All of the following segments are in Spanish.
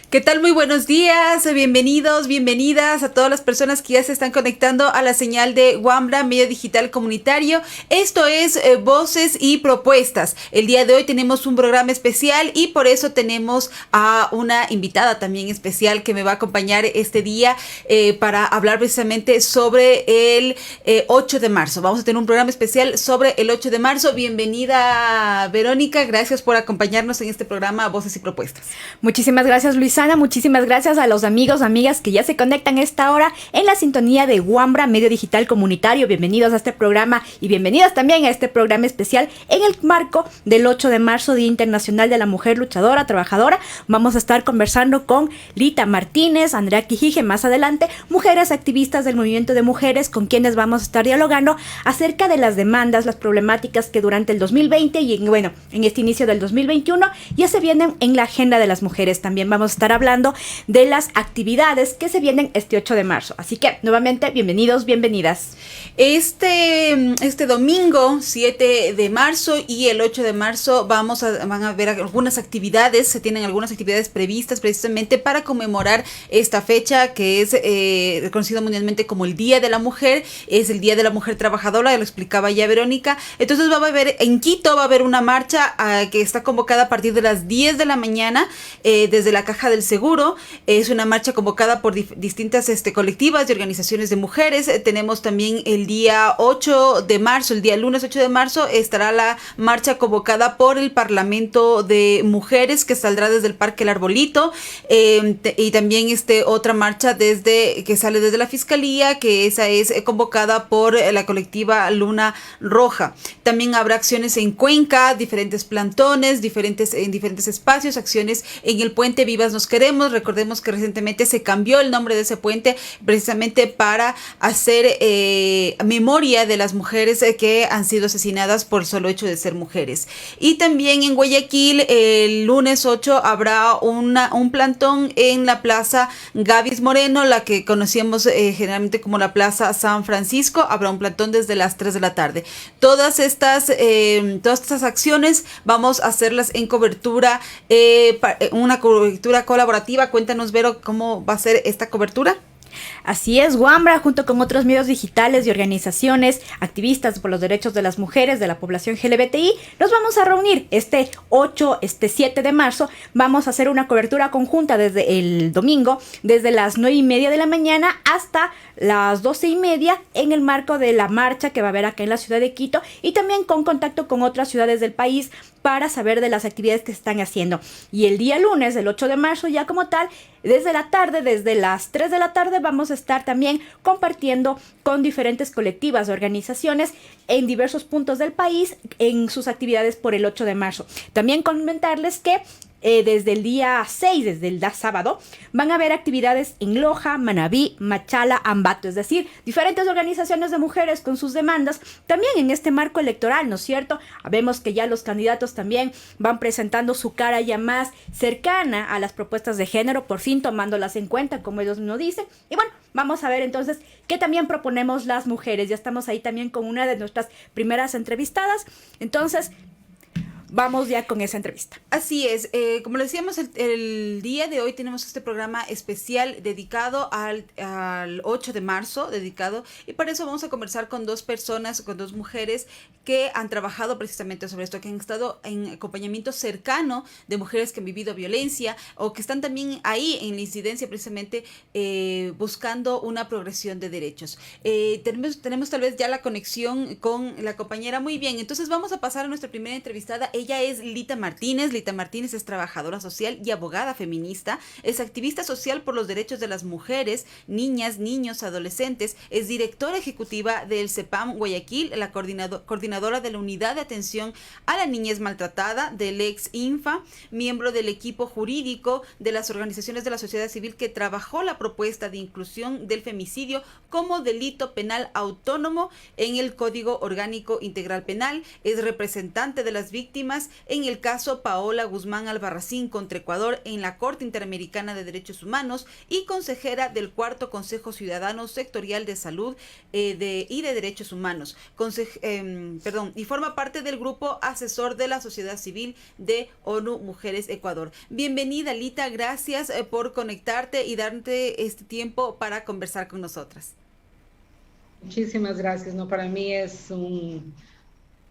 ¿Qué tal? Muy buenos días, bienvenidos, bienvenidas a todas las personas que ya se están conectando a la señal de Wambra, medio digital comunitario. Esto es Voces y Propuestas. El día de hoy tenemos un programa especial y por eso tenemos a una invitada también especial que me va a acompañar este día para hablar precisamente sobre el 8 de marzo. Vamos a tener un programa especial sobre el 8 de marzo. Bienvenida, Verónica. Gracias por acompañarnos en este programa Voces y Propuestas. Muchísimas gracias, Luisana. Muchísimas gracias a los amigos, amigas que ya se conectan a esta hora en la sintonía de Wambra, medio digital comunitario. Bienvenidos a este programa y bienvenidas también a este programa especial en el marco del 8 de marzo, Día Internacional de la Mujer Luchadora, Trabajadora. Vamos a estar conversando con Lita Martínez, Andrea Quijije, más adelante, mujeres activistas del movimiento de mujeres, con quienes vamos a estar dialogando acerca de las demandas, las problemáticas que durante el 2020 y en este inicio del 2021 ya se vienen en la agenda de las mujeres. También vamos a estar hablando de las actividades que se vienen este 8 de marzo. Así que, nuevamente, bienvenidos, bienvenidas. Este domingo, 7 de marzo y el 8 de marzo van a haber algunas actividades, se tienen algunas actividades previstas precisamente para conmemorar esta fecha que es reconocido mundialmente como el Día de la Mujer, es el Día de la Mujer Trabajadora, lo explicaba ya Verónica. Entonces en Quito va a haber una marcha que está convocada a partir de las 10 de la mañana desde la Caja del Seguro. Es una marcha convocada por distintas colectivas y organizaciones de mujeres. Tenemos también el día 8 de marzo, el día lunes 8 de marzo, estará la marcha convocada por el Parlamento de Mujeres que saldrá desde el Parque El Arbolito y también otra marcha que sale desde la Fiscalía, que esa es convocada por la colectiva Luna Roja. También habrá acciones en Cuenca, diferentes plantones, en diferentes espacios, acciones en el puente Vivas Nos Queremos. Recordemos que recientemente se cambió el nombre de ese puente precisamente para hacer memoria de las mujeres que han sido asesinadas por el solo hecho de ser mujeres. Y también en Guayaquil, el lunes 8 habrá un plantón en la Plaza Gavis Moreno, la que conocíamos generalmente como la Plaza San Francisco. Habrá un plantón desde las 3 de la tarde. Todas estas acciones vamos a hacerlas en cobertura, una cobertura colaborativa. Cuéntanos, Vero, ¿cómo va a ser esta cobertura? Así es, Wambra, junto con otros medios digitales y organizaciones activistas por los derechos de las mujeres de la población LGBTI, nos vamos a reunir este 7 de marzo. Vamos a hacer una cobertura conjunta desde el domingo, desde las 9:30 de la mañana hasta las 12:30, en el marco de la marcha que va a haber acá en la ciudad de Quito, y también con contacto con otras ciudades del país para saber de las actividades que se están haciendo. Y el día lunes, el 8 de marzo, ya como tal, desde la tarde, desde las 3 de la tarde, vamos a estar también compartiendo con diferentes colectivas, organizaciones en diversos puntos del país en sus actividades por el 8 de marzo. También comentarles que desde el día 6, desde el sábado, van a haber actividades en Loja, Manabí, Machala, Ambato, es decir, diferentes organizaciones de mujeres con sus demandas, también en este marco electoral, ¿no es cierto? Vemos que ya los candidatos también van presentando su cara ya más cercana a las propuestas de género, por fin tomándolas en cuenta, como ellos nos dicen. Y bueno, vamos a ver entonces qué también proponemos las mujeres. Ya estamos ahí también con una de nuestras primeras entrevistadas. Entonces, vamos ya con esa entrevista. Así es, como le decíamos, el día de hoy tenemos este programa especial dedicado al 8 de marzo, y para eso vamos a conversar con dos mujeres que han trabajado precisamente sobre esto, que han estado en acompañamiento cercano de mujeres que han vivido violencia o que están también ahí en la incidencia precisamente buscando una progresión de derechos. Tenemos tal vez ya la conexión con la compañera. Muy bien, entonces vamos a pasar a nuestra primera entrevistada. Ella es Lita Martínez. Lita Martínez es trabajadora social y abogada feminista. Es activista social por los derechos de las mujeres, niñas, niños, adolescentes. Es directora ejecutiva del CEPAM Guayaquil, la coordinadora de la Unidad de Atención a la Niñez Maltratada del ex-INFA, miembro del equipo jurídico de las organizaciones de la sociedad civil que trabajó la propuesta de inclusión del femicidio como delito penal autónomo en el Código Orgánico Integral Penal. Es representante de las víctimas víctimas en el caso Paola Guzmán Albarracín contra Ecuador en la Corte Interamericana de Derechos Humanos y consejera del Cuarto Consejo Ciudadano Sectorial de Salud y de Derechos Humanos. Y forma parte del grupo asesor de la sociedad civil de ONU Mujeres Ecuador. Bienvenida, Lita, gracias por conectarte y darte este tiempo para conversar con nosotras. Muchísimas gracias, para mí es un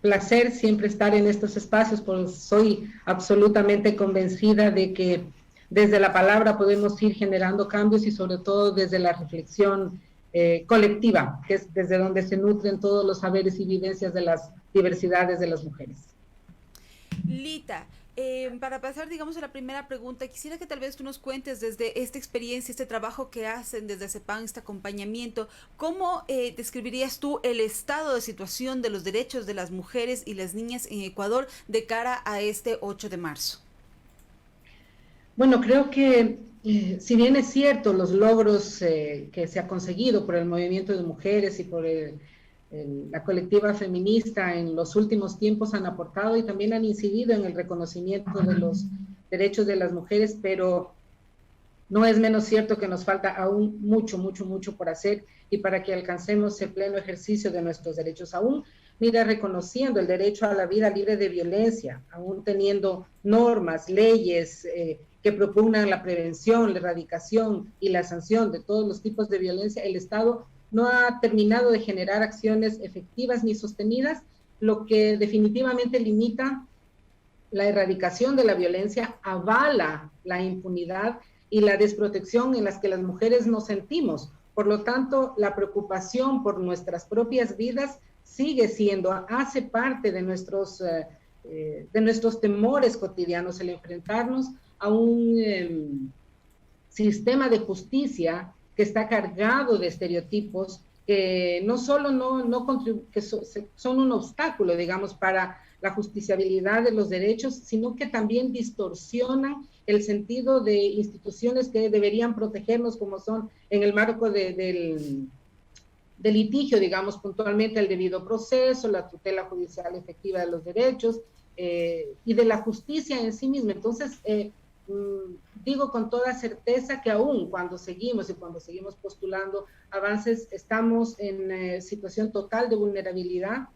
placer siempre estar en estos espacios, pues soy absolutamente convencida de que desde la palabra podemos ir generando cambios y sobre todo desde la reflexión colectiva, que es desde donde se nutren todos los saberes y vivencias de las diversidades de las mujeres. Lita, para pasar, digamos, a la primera pregunta, quisiera que tal vez tú nos cuentes desde esta experiencia, este trabajo que hacen desde CEPAN, este acompañamiento, ¿cómo describirías tú el estado de situación de los derechos de las mujeres y las niñas en Ecuador de cara a este 8 de marzo? Bueno, creo que si bien es cierto los logros que se ha conseguido por el movimiento de mujeres y por la colectiva feminista en los últimos tiempos han aportado y también han incidido en el reconocimiento de los derechos de las mujeres, pero no es menos cierto que nos falta aún mucho por hacer y para que alcancemos el pleno ejercicio de nuestros derechos, aún reconociendo el derecho a la vida libre de violencia, aún teniendo normas, leyes que propugnan la prevención, la erradicación y la sanción de todos los tipos de violencia, el Estado no ha terminado de generar acciones efectivas ni sostenidas, lo que definitivamente limita la erradicación de la violencia, avala la impunidad y la desprotección en las que las mujeres nos sentimos. Por lo tanto, la preocupación por nuestras propias vidas sigue siendo, hace parte de nuestros temores cotidianos, el enfrentarnos a un sistema de justicia que está cargado de estereotipos que no solo que son un obstáculo, digamos, para la justiciabilidad de los derechos, sino que también distorsionan el sentido de instituciones que deberían protegernos, como son en el marco del litigio, digamos, puntualmente el debido proceso, la tutela judicial efectiva de los derechos y de la justicia en sí misma. Entonces, digo con toda certeza que aún cuando seguimos postulando avances, estamos en situación total de vulnerabilidad,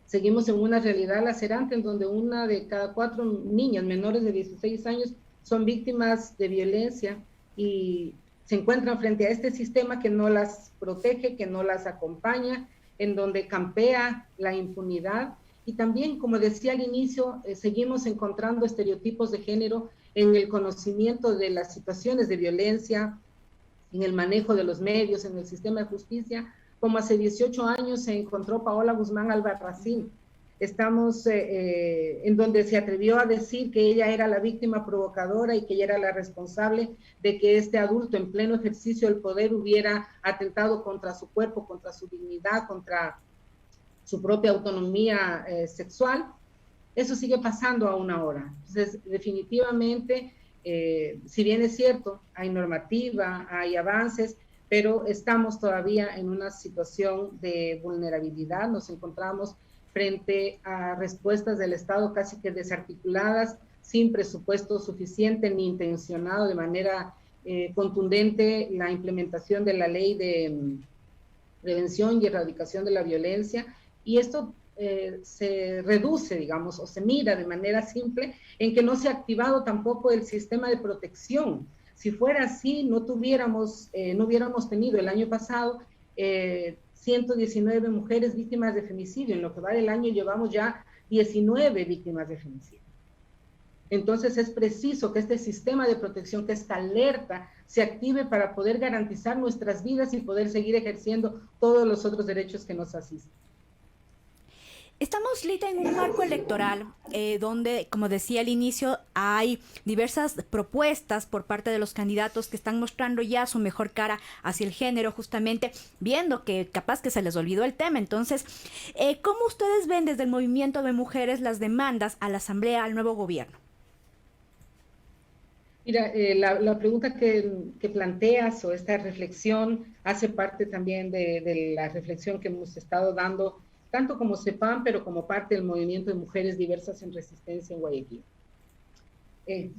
seguimos en una realidad lacerante en donde 1 de cada 4 niñas menores de 16 años son víctimas de violencia y se encuentran frente a este sistema que no las protege, que no las acompaña, en donde campea la impunidad. Y también, como decía al inicio, seguimos encontrando estereotipos de género en el conocimiento de las situaciones de violencia, en el manejo de los medios, en el sistema de justicia, como hace 18 años se encontró Paola Guzmán Albarracín. Estamos en donde se atrevió a decir que ella era la víctima provocadora y que ella era la responsable de que este adulto en pleno ejercicio del poder hubiera atentado contra su cuerpo, contra su dignidad, contra su propia autonomía sexual. Eso sigue pasando aún ahora. Entonces, definitivamente, si bien es cierto, hay normativa, hay avances, pero estamos todavía en una situación de vulnerabilidad, nos encontramos frente a respuestas del Estado casi que desarticuladas, sin presupuesto suficiente ni intencionado de manera contundente la implementación de la ley de prevención y erradicación de la violencia, y esto se reduce, digamos, o se mira de manera simple en que no se ha activado tampoco el sistema de protección. Si fuera así, no hubiéramos tenido el año pasado 119 mujeres víctimas de femicidio. En lo que va del año llevamos ya 19 víctimas de femicidio. Entonces es preciso que este sistema de protección, que esta alerta, se active para poder garantizar nuestras vidas y poder seguir ejerciendo todos los otros derechos que nos asisten. Estamos, Lita, en un marco electoral donde, como decía al inicio, hay diversas propuestas por parte de los candidatos que están mostrando ya su mejor cara hacia el género, justamente viendo que capaz que se les olvidó el tema. Entonces, ¿cómo ustedes ven desde el movimiento de mujeres las demandas a la Asamblea, al nuevo gobierno? Mira, la pregunta que planteas o esta reflexión hace parte también de la reflexión que hemos estado dando tanto como CEPAM, pero como parte del movimiento de mujeres diversas en resistencia en Guayaquil,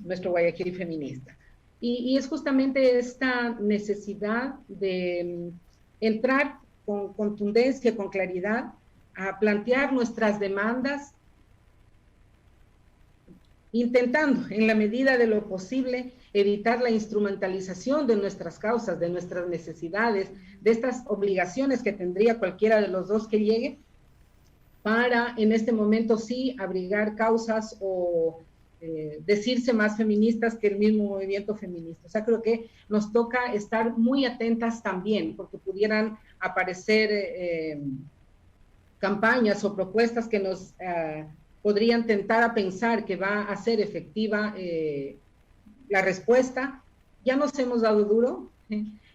nuestro Guayaquil feminista. Y es justamente esta necesidad de entrar con contundencia, con claridad, a plantear nuestras demandas, intentando, en la medida de lo posible, evitar la instrumentalización de nuestras causas, de nuestras necesidades, de estas obligaciones que tendría cualquiera de los dos que llegue, para en este momento sí abrigar causas o decirse más feministas que el mismo movimiento feminista. O sea, creo que nos toca estar muy atentas también, porque pudieran aparecer campañas o propuestas que nos podrían tentar a pensar que va a ser efectiva la respuesta. Ya nos hemos dado duro,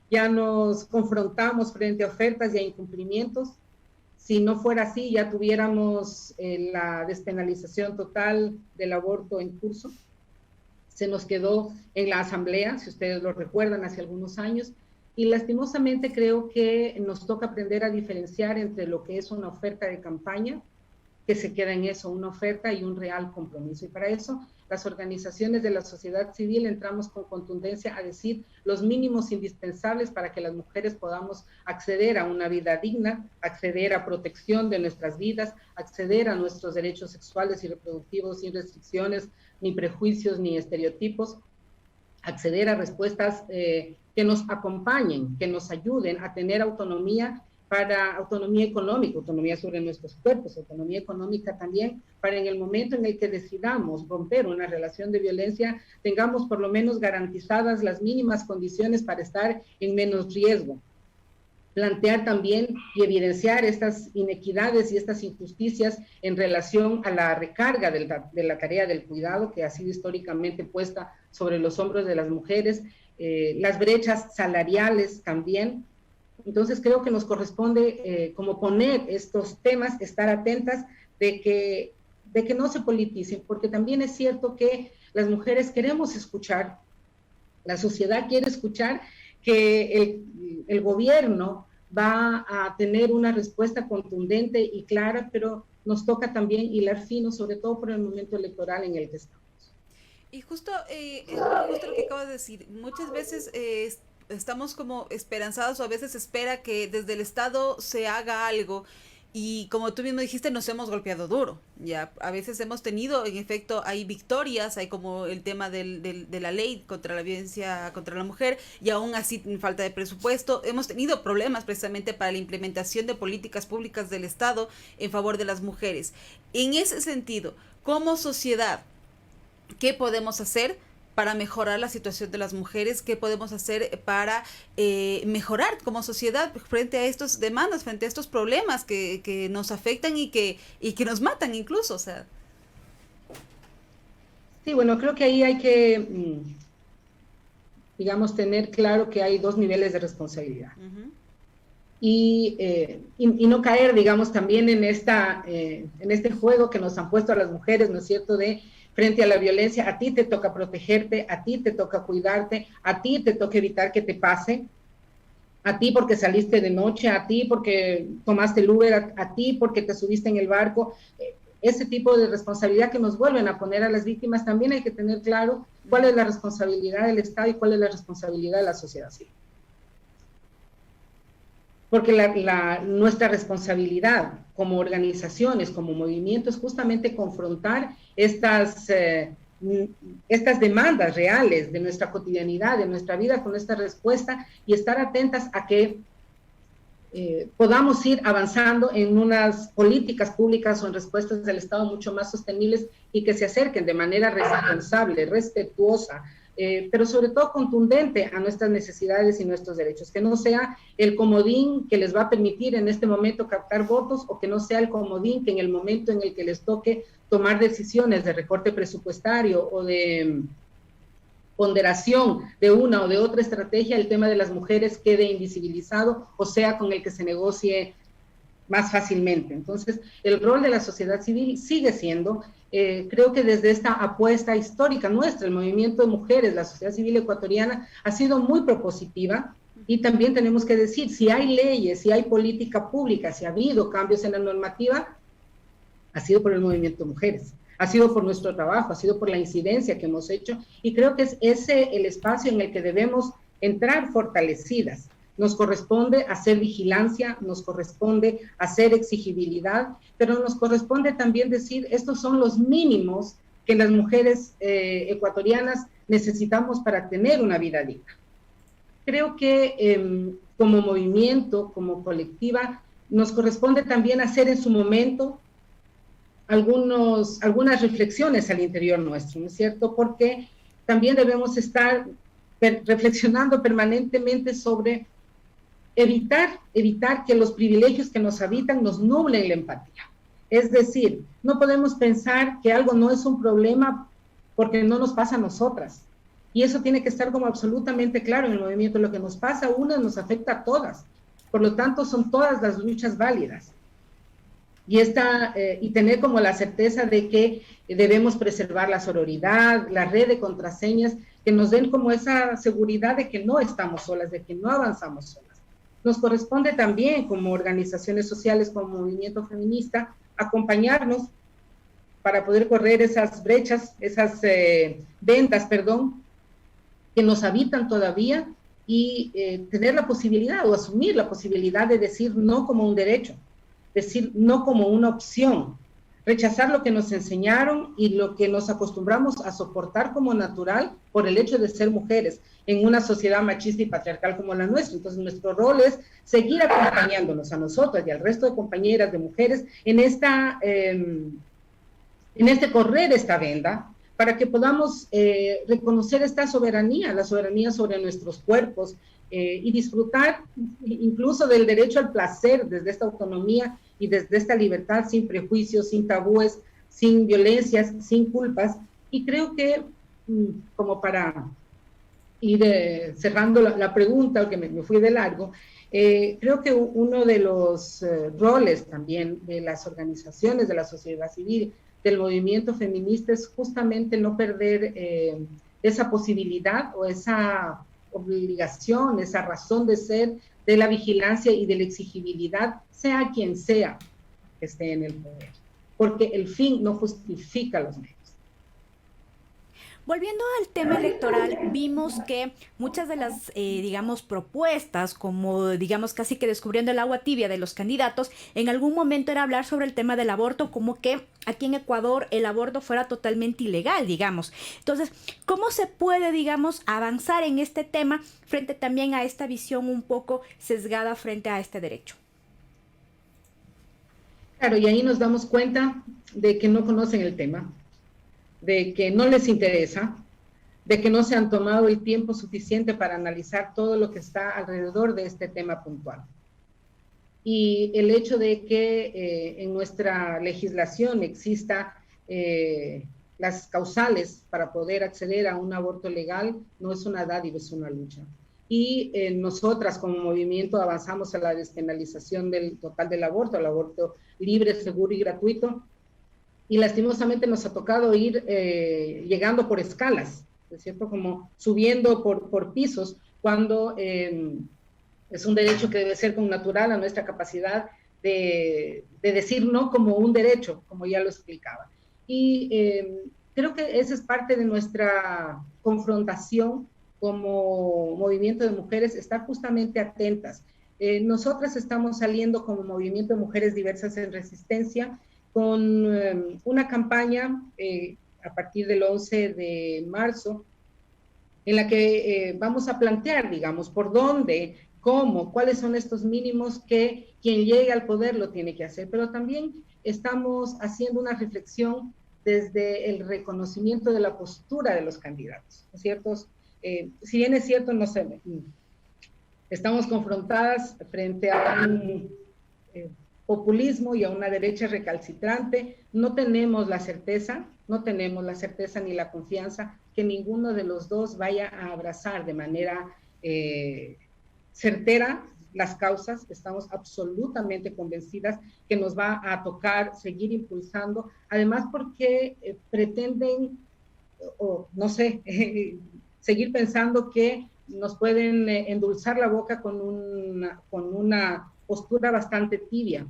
ya nos confrontamos frente a ofertas y a incumplimientos. Si no fuera así, ya tuviéramos la despenalización total del aborto en curso. Se nos quedó en la asamblea, si ustedes lo recuerdan, hace algunos años, y lastimosamente creo que nos toca aprender a diferenciar entre lo que es una oferta de campaña, que se queda en eso, una oferta y un real compromiso. Y para eso, las organizaciones de la sociedad civil entramos con contundencia a decir los mínimos indispensables para que las mujeres podamos acceder a una vida digna, acceder a protección de nuestras vidas, acceder a nuestros derechos sexuales y reproductivos sin restricciones, ni prejuicios, ni estereotipos, acceder a respuestas que nos acompañen, que nos ayuden a tener autonomía, para autonomía económica, autonomía sobre nuestros cuerpos, autonomía económica también, para en el momento en el que decidamos romper una relación de violencia, tengamos por lo menos garantizadas las mínimas condiciones para estar en menos riesgo. Plantear también y evidenciar estas inequidades y estas injusticias en relación a la recarga de la tarea del cuidado, que ha sido históricamente puesta sobre los hombros de las mujeres, las brechas salariales también. Entonces creo que nos corresponde como poner estos temas, estar atentas de que no se politicen, porque también es cierto que las mujeres queremos escuchar, la sociedad quiere escuchar que el gobierno va a tener una respuesta contundente y clara, pero nos toca también hilar fino, sobre todo por el momento electoral en el que estamos. Y justo lo que acabas de decir, muchas veces estamos como esperanzados o a veces espera que desde el Estado se haga algo y como tú mismo dijiste nos hemos golpeado duro, ya a veces hemos tenido, en efecto hay victorias, hay como el tema de la ley contra la violencia contra la mujer y aún así falta de presupuesto, hemos tenido problemas precisamente para la implementación de políticas públicas del Estado en favor de las mujeres. En ese sentido, como sociedad, ¿qué podemos hacer para mejorar la situación de las mujeres? ¿Qué podemos hacer para mejorar como sociedad frente a estas demandas, frente a estos problemas que nos afectan y que nos matan incluso? O sea. Sí, bueno, creo que ahí hay que, digamos, tener claro que hay dos niveles de responsabilidad. Uh-huh. Y no caer, digamos, también en este juego que nos han puesto a las mujeres, ¿no es cierto?, de frente a la violencia, a ti te toca protegerte, a ti te toca cuidarte, a ti te toca evitar que te pase, a ti porque saliste de noche, a ti porque tomaste el Uber, a ti porque te subiste en el barco. Ese tipo de responsabilidad que nos vuelven a poner a las víctimas, también hay que tener claro cuál es la responsabilidad del Estado y cuál es la responsabilidad de la sociedad civil. Porque nuestra responsabilidad como organizaciones, como movimiento, es justamente confrontar estas demandas reales de nuestra cotidianidad, de nuestra vida, con esta respuesta y estar atentas a que podamos ir avanzando en unas políticas públicas o en respuestas del Estado mucho más sostenibles y que se acerquen de manera responsable, respetuosa, pero sobre todo contundente a nuestras necesidades y nuestros derechos, que no sea el comodín que les va a permitir en este momento captar votos o que no sea el comodín que en el momento en el que les toque tomar decisiones de recorte presupuestario o de ponderación de una o de otra estrategia, el tema de las mujeres quede invisibilizado o sea con el que se negocie más fácilmente. Entonces, el rol de la sociedad civil sigue siendo, creo que desde esta apuesta histórica nuestra, el movimiento de mujeres, la sociedad civil ecuatoriana, ha sido muy propositiva, Y también tenemos que decir, si hay leyes, si hay política pública, si ha habido cambios en la normativa, ha sido por el movimiento de mujeres, ha sido por nuestro trabajo, ha sido por la incidencia que hemos hecho, y creo que es ese el espacio en el que debemos entrar fortalecidas. Nos corresponde hacer vigilancia, nos corresponde hacer exigibilidad, pero nos corresponde también decir, estos son los mínimos que las mujeres ecuatorianas necesitamos para tener una vida digna. Creo que como movimiento, como colectiva, nos corresponde también hacer en su momento algunas reflexiones al interior nuestro, ¿no es cierto? Porque también debemos estar reflexionando permanentemente sobre evitar que los privilegios que nos habitan nos nublen la empatía. Es decir, no podemos pensar que algo no es un problema porque no nos pasa a nosotras. Y eso tiene que estar como absolutamente claro en el movimiento. Lo que nos pasa a una nos afecta a todas. Por lo tanto, son todas las luchas válidas. Y tener como la certeza de que debemos preservar la sororidad, la red de contraseñas, que nos den como esa seguridad de que no estamos solas, de que no avanzamos solas. Nos corresponde también, como organizaciones sociales, como movimiento feminista, acompañarnos para poder correr esas brechas, esas ventas, que nos habitan todavía, y tener la posibilidad o asumir la posibilidad de decir no como un derecho, decir no como una opción, rechazar lo que nos enseñaron y lo que nos acostumbramos a soportar como natural por el hecho de ser mujeres en una sociedad machista y patriarcal como la nuestra. Entonces nuestro rol es seguir acompañándonos a nosotras y al resto de compañeras de mujeres en este correr esta venda, para que podamos reconocer esta soberanía, la soberanía sobre nuestros cuerpos, y disfrutar incluso del derecho al placer desde esta autonomía y desde esta libertad, sin prejuicios, sin tabúes, sin violencias, sin culpas. Y creo que, como para ir cerrando la pregunta, porque me fui de largo, creo que uno de los roles también de las organizaciones de la sociedad civil, del movimiento feminista, es justamente no perder esa posibilidad o esa obligación, esa razón de ser de la vigilancia y de la exigibilidad, sea quien sea que esté en el poder, porque el fin no justifica los medios. Volviendo al tema electoral, vimos que muchas de las, digamos, propuestas, como, digamos, casi que descubriendo el agua tibia de los candidatos, en algún momento era hablar sobre el tema del aborto, como que aquí en Ecuador el aborto fuera totalmente ilegal, digamos. Entonces, ¿cómo se puede, digamos, avanzar en este tema frente también a esta visión un poco sesgada frente a este derecho? Claro, y ahí nos damos cuenta de que no conocen el tema, de que no les interesa, de que no se han tomado el tiempo suficiente para analizar todo lo que está alrededor de este tema puntual. Y el hecho de que en nuestra legislación exista las causales para poder acceder a un aborto legal no es una dádiva, es una lucha. Y nosotras como movimiento avanzamos a la despenalización del total del aborto, al aborto libre, seguro y gratuito. Y lastimosamente nos ha tocado ir llegando por escalas, ¿es cierto? Como subiendo por pisos, cuando es un derecho que debe ser connatural a nuestra capacidad de decir no como un derecho, como ya lo explicaba. Y creo que esa es parte de nuestra confrontación como movimiento de mujeres, estar justamente atentas. Nosotras estamos saliendo como movimiento de mujeres diversas en resistencia, con una campaña a partir del 11 de marzo, en la que vamos a plantear, digamos, por dónde, cómo, cuáles son estos mínimos que quien llegue al poder lo tiene que hacer, pero también estamos haciendo una reflexión desde el reconocimiento de la postura de los candidatos, ¿no es cierto? Si bien es cierto, no sé, estamos confrontadas frente a un populismo y a una derecha recalcitrante, no tenemos la certeza ni la confianza que ninguno de los dos vaya a abrazar de manera certera las causas. Estamos absolutamente convencidas que nos va a tocar seguir impulsando, además porque pretenden, o no sé, seguir pensando que nos pueden endulzar la boca con una postura bastante tibia.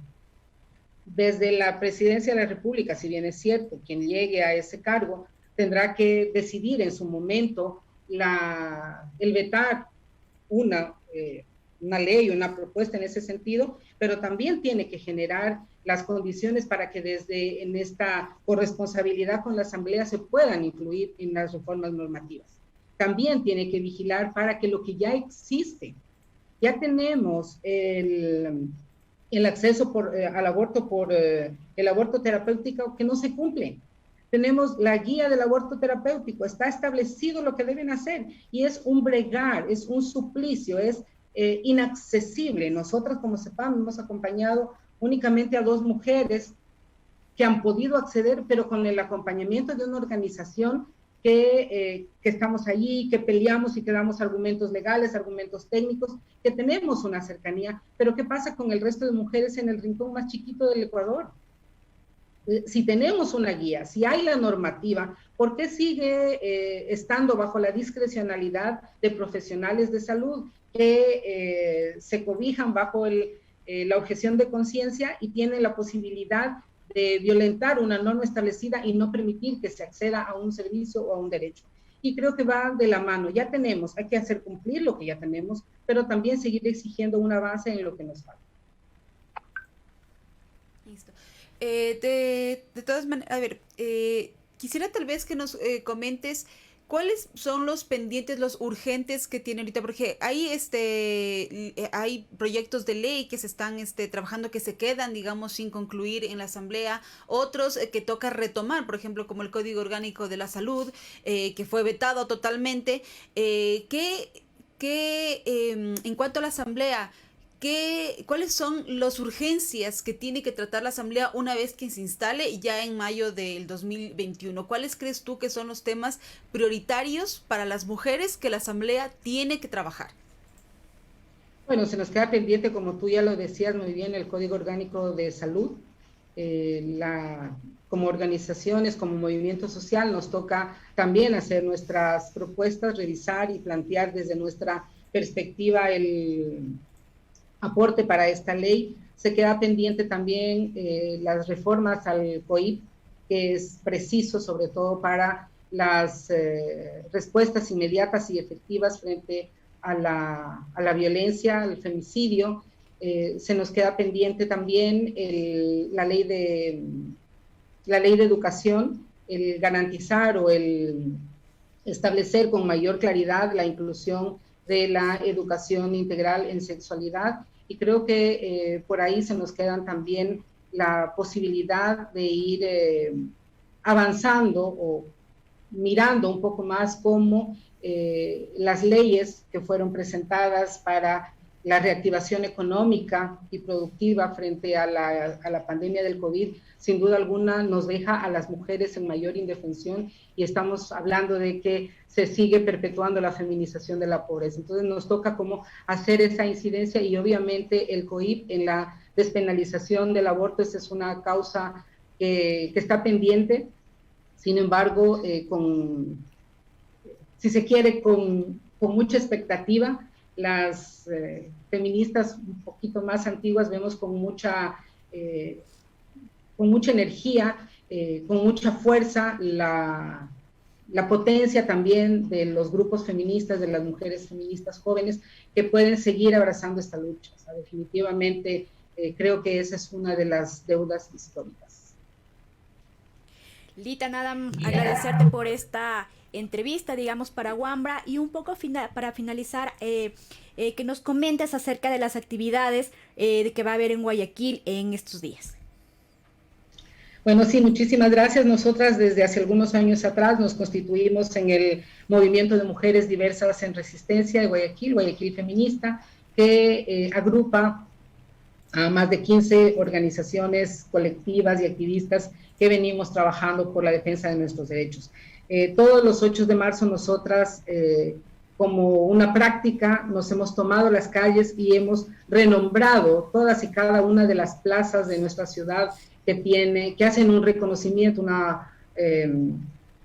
Desde la presidencia de la República, si bien es cierto, quien llegue a ese cargo tendrá que decidir en su momento el vetar una ley, una propuesta en ese sentido, pero también tiene que generar las condiciones para que en esta corresponsabilidad con la Asamblea se puedan incluir en las reformas normativas. También tiene que vigilar para que lo que ya existe, ya tenemos el acceso al aborto por el aborto terapéutico que no se cumple. Tenemos la guía del aborto terapéutico, está establecido lo que deben hacer y es un bregar, es un suplicio, es inaccesible. Nosotros como CEPAM hemos acompañado únicamente a 2 mujeres que han podido acceder, pero con el acompañamiento de una organización que estamos allí, que peleamos y que damos argumentos legales, argumentos técnicos, que tenemos una cercanía, pero ¿qué pasa con el resto de mujeres en el rincón más chiquito del Ecuador? Si tenemos una guía, si hay la normativa, ¿por qué sigue estando bajo la discrecionalidad de profesionales de salud que se cobijan bajo la objeción de conciencia y tienen la posibilidad de violentar una norma establecida y no permitir que se acceda a un servicio o a un derecho? Y creo que va de la mano. Ya tenemos, hay que hacer cumplir lo que ya tenemos, pero también seguir exigiendo un avance en lo que nos falta. Listo. De todas maneras, a ver, quisiera tal vez que nos comentes cuáles son los pendientes, los urgentes que tiene ahorita, porque hay proyectos de ley que se están trabajando, que se quedan, digamos, sin concluir en la Asamblea, otros que toca retomar, por ejemplo, como el Código Orgánico de la Salud, que fue vetado totalmente. En cuanto a la Asamblea, ¿cuáles son las urgencias que tiene que tratar la Asamblea una vez que se instale ya en mayo del 2021? ¿Cuáles crees tú que son los temas prioritarios para las mujeres que la Asamblea tiene que trabajar? Bueno, se nos queda pendiente, como tú ya lo decías muy bien, el Código Orgánico de Salud. Como organizaciones, como movimiento social, nos toca también hacer nuestras propuestas, revisar y plantear desde nuestra perspectiva el aporte para esta ley. Se queda pendiente también las reformas al COIP, que es preciso sobre todo para las respuestas inmediatas y efectivas frente a la violencia, al femicidio. Se nos queda pendiente también la ley de educación, el garantizar o el establecer con mayor claridad la inclusión de la educación integral en sexualidad, y creo que por ahí se nos quedan también la posibilidad de ir avanzando o mirando un poco más cómo las leyes que fueron presentadas para la reactivación económica y productiva frente a la pandemia del COVID, sin duda alguna nos deja a las mujeres en mayor indefensión, y estamos hablando de que se sigue perpetuando la feminización de la pobreza. Entonces nos toca como hacer esa incidencia, y obviamente el COIP en la despenalización del aborto, esa es una causa que está pendiente. Sin embargo, si se quiere, con mucha expectativa. Las feministas un poquito más antiguas vemos con mucha energía, con mucha fuerza, la potencia también de los grupos feministas, de las mujeres feministas jóvenes que pueden seguir abrazando esta lucha. O sea, definitivamente creo que esa es una de las deudas históricas. Lita, nada, agradecerte por esta entrevista, digamos, para Wambra, y un poco para finalizar, que nos comentes acerca de las actividades que va a haber en Guayaquil en estos días. Bueno, sí, muchísimas gracias. Nosotras desde hace algunos años atrás nos constituimos en el Movimiento de Mujeres Diversas en Resistencia de Guayaquil Feminista, que agrupa a más de 15 organizaciones colectivas y activistas que venimos trabajando por la defensa de nuestros derechos. Todos los 8 de marzo nosotras, como una práctica, nos hemos tomado las calles y hemos renombrado todas y cada una de las plazas de nuestra ciudad que hacen un reconocimiento, una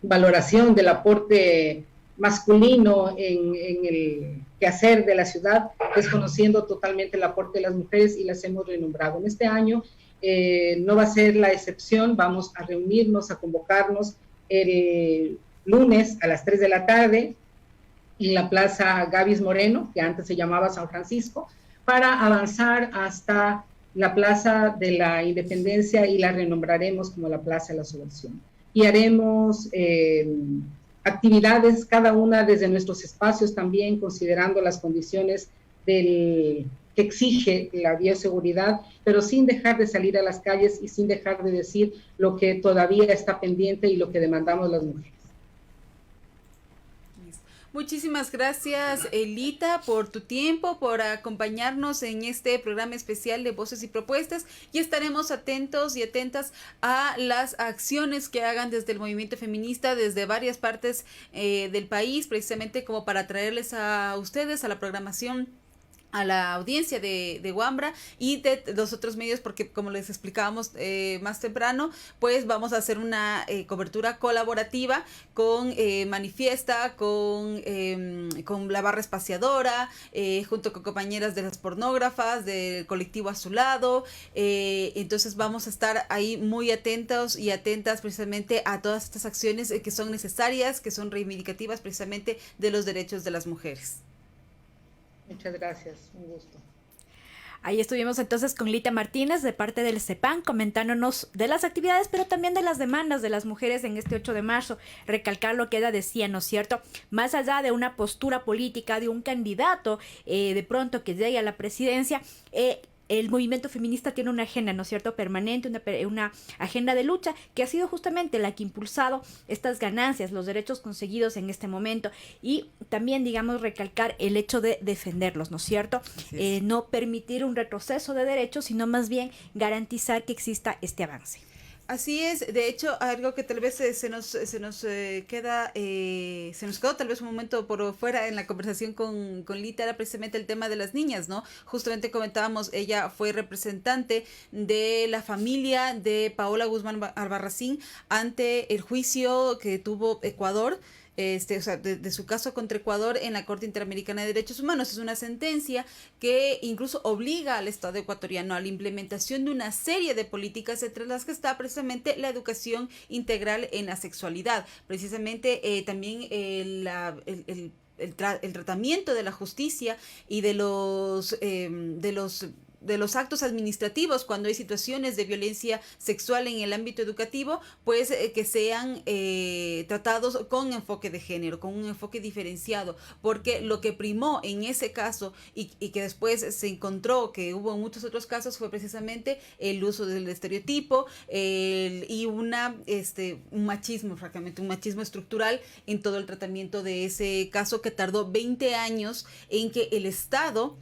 valoración del aporte masculino en el quehacer de la ciudad, desconociendo totalmente el aporte de las mujeres, y las hemos renombrado. En este año no va a ser la excepción, vamos a reunirnos, a convocarnos el lunes a las 3 de la tarde en la Plaza Gavis Moreno, que antes se llamaba San Francisco, para avanzar hasta la Plaza de la Independencia, y la renombraremos como la Plaza de la Subversión. Y haremos actividades, cada una desde nuestros espacios, también considerando las condiciones que exige la bioseguridad, pero sin dejar de salir a las calles y sin dejar de decir lo que todavía está pendiente y lo que demandamos las mujeres. Muchísimas gracias, Elita, por tu tiempo, por acompañarnos en este programa especial de Voces y Propuestas, y estaremos atentos y atentas a las acciones que hagan desde el movimiento feminista, desde varias partes del país, precisamente como para traerles a ustedes a la programación, a la audiencia de Wambra y de los otros medios, porque como les explicábamos más temprano, pues vamos a hacer una cobertura colaborativa con Manifiesta, con la Barra Espaciadora, junto con compañeras de las pornógrafas, del colectivo A Su Lado. Entonces vamos a estar ahí muy atentos y atentas precisamente a todas estas acciones que son necesarias, que son reivindicativas precisamente de los derechos de las mujeres. Muchas gracias, un gusto. Ahí estuvimos entonces con Lita Martínez de parte del CEPAN, comentándonos de las actividades, pero también de las demandas de las mujeres en este 8 de marzo. Recalcar lo que ella decía, ¿no es cierto? Más allá de una postura política, de un candidato de pronto que llegue a la presidencia, el movimiento feminista tiene una agenda, ¿no es cierto?, permanente, una agenda de lucha que ha sido justamente la que ha impulsado estas ganancias, los derechos conseguidos en este momento, y también, digamos, recalcar el hecho de defenderlos, ¿no es cierto? No permitir un retroceso de derechos, sino más bien garantizar que exista este avance. Así es, de hecho, algo que tal vez se nos quedó tal vez un momento por fuera en la conversación con Lita, era precisamente el tema de las niñas, ¿no? Justamente comentábamos, ella fue representante de la familia de Paola Guzmán Albarracín ante el juicio que tuvo Ecuador, o sea, de su caso contra Ecuador en la Corte Interamericana de Derechos Humanos. Es una sentencia que incluso obliga al Estado ecuatoriano a la implementación de una serie de políticas, entre las que está precisamente la educación integral en la sexualidad. Precisamente también el tratamiento de la justicia y de los actos administrativos cuando hay situaciones de violencia sexual en el ámbito educativo, pues que sean tratados con enfoque de género, con un enfoque diferenciado, porque lo que primó en ese caso y que después se encontró que hubo en muchos otros casos fue precisamente el uso del estereotipo y un machismo, francamente, un machismo estructural en todo el tratamiento de ese caso, que tardó 20 años en que el Estado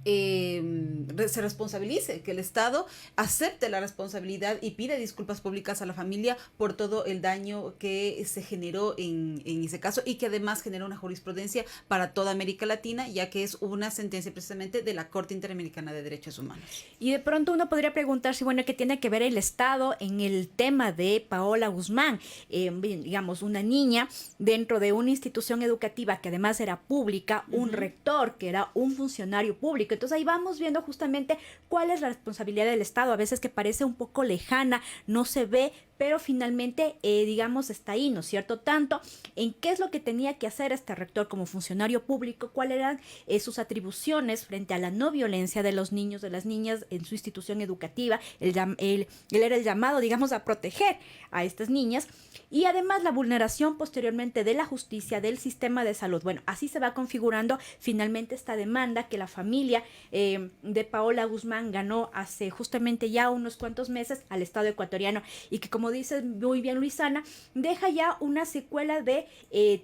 se responsabilice, que el Estado acepte la responsabilidad y pida disculpas públicas a la familia por todo el daño que se generó en ese caso, y que además generó una jurisprudencia para toda América Latina, ya que es una sentencia precisamente de la Corte Interamericana de Derechos Humanos. Y de pronto uno podría preguntarse, bueno, ¿qué tiene que ver el Estado en el tema de Paola Guzmán? Digamos, una niña dentro de una institución educativa que además era pública, un rector que era un funcionario público. Entonces ahí vamos viendo justamente cuál es la responsabilidad del Estado, a veces que parece un poco lejana, no se ve, pero finalmente, digamos, está ahí, ¿no es cierto? Tanto en qué es lo que tenía que hacer este rector como funcionario público, cuáles eran sus atribuciones frente a la no violencia de los niños, de las niñas en su institución educativa. Él era el llamado, digamos, a proteger a estas niñas, y además la vulneración posteriormente de la justicia, del sistema de salud. Bueno, así se va configurando finalmente esta demanda que la familia de Paola Guzmán ganó hace justamente ya unos cuantos meses al Estado ecuatoriano, y que, como dice muy bien Luisana, deja ya una secuela de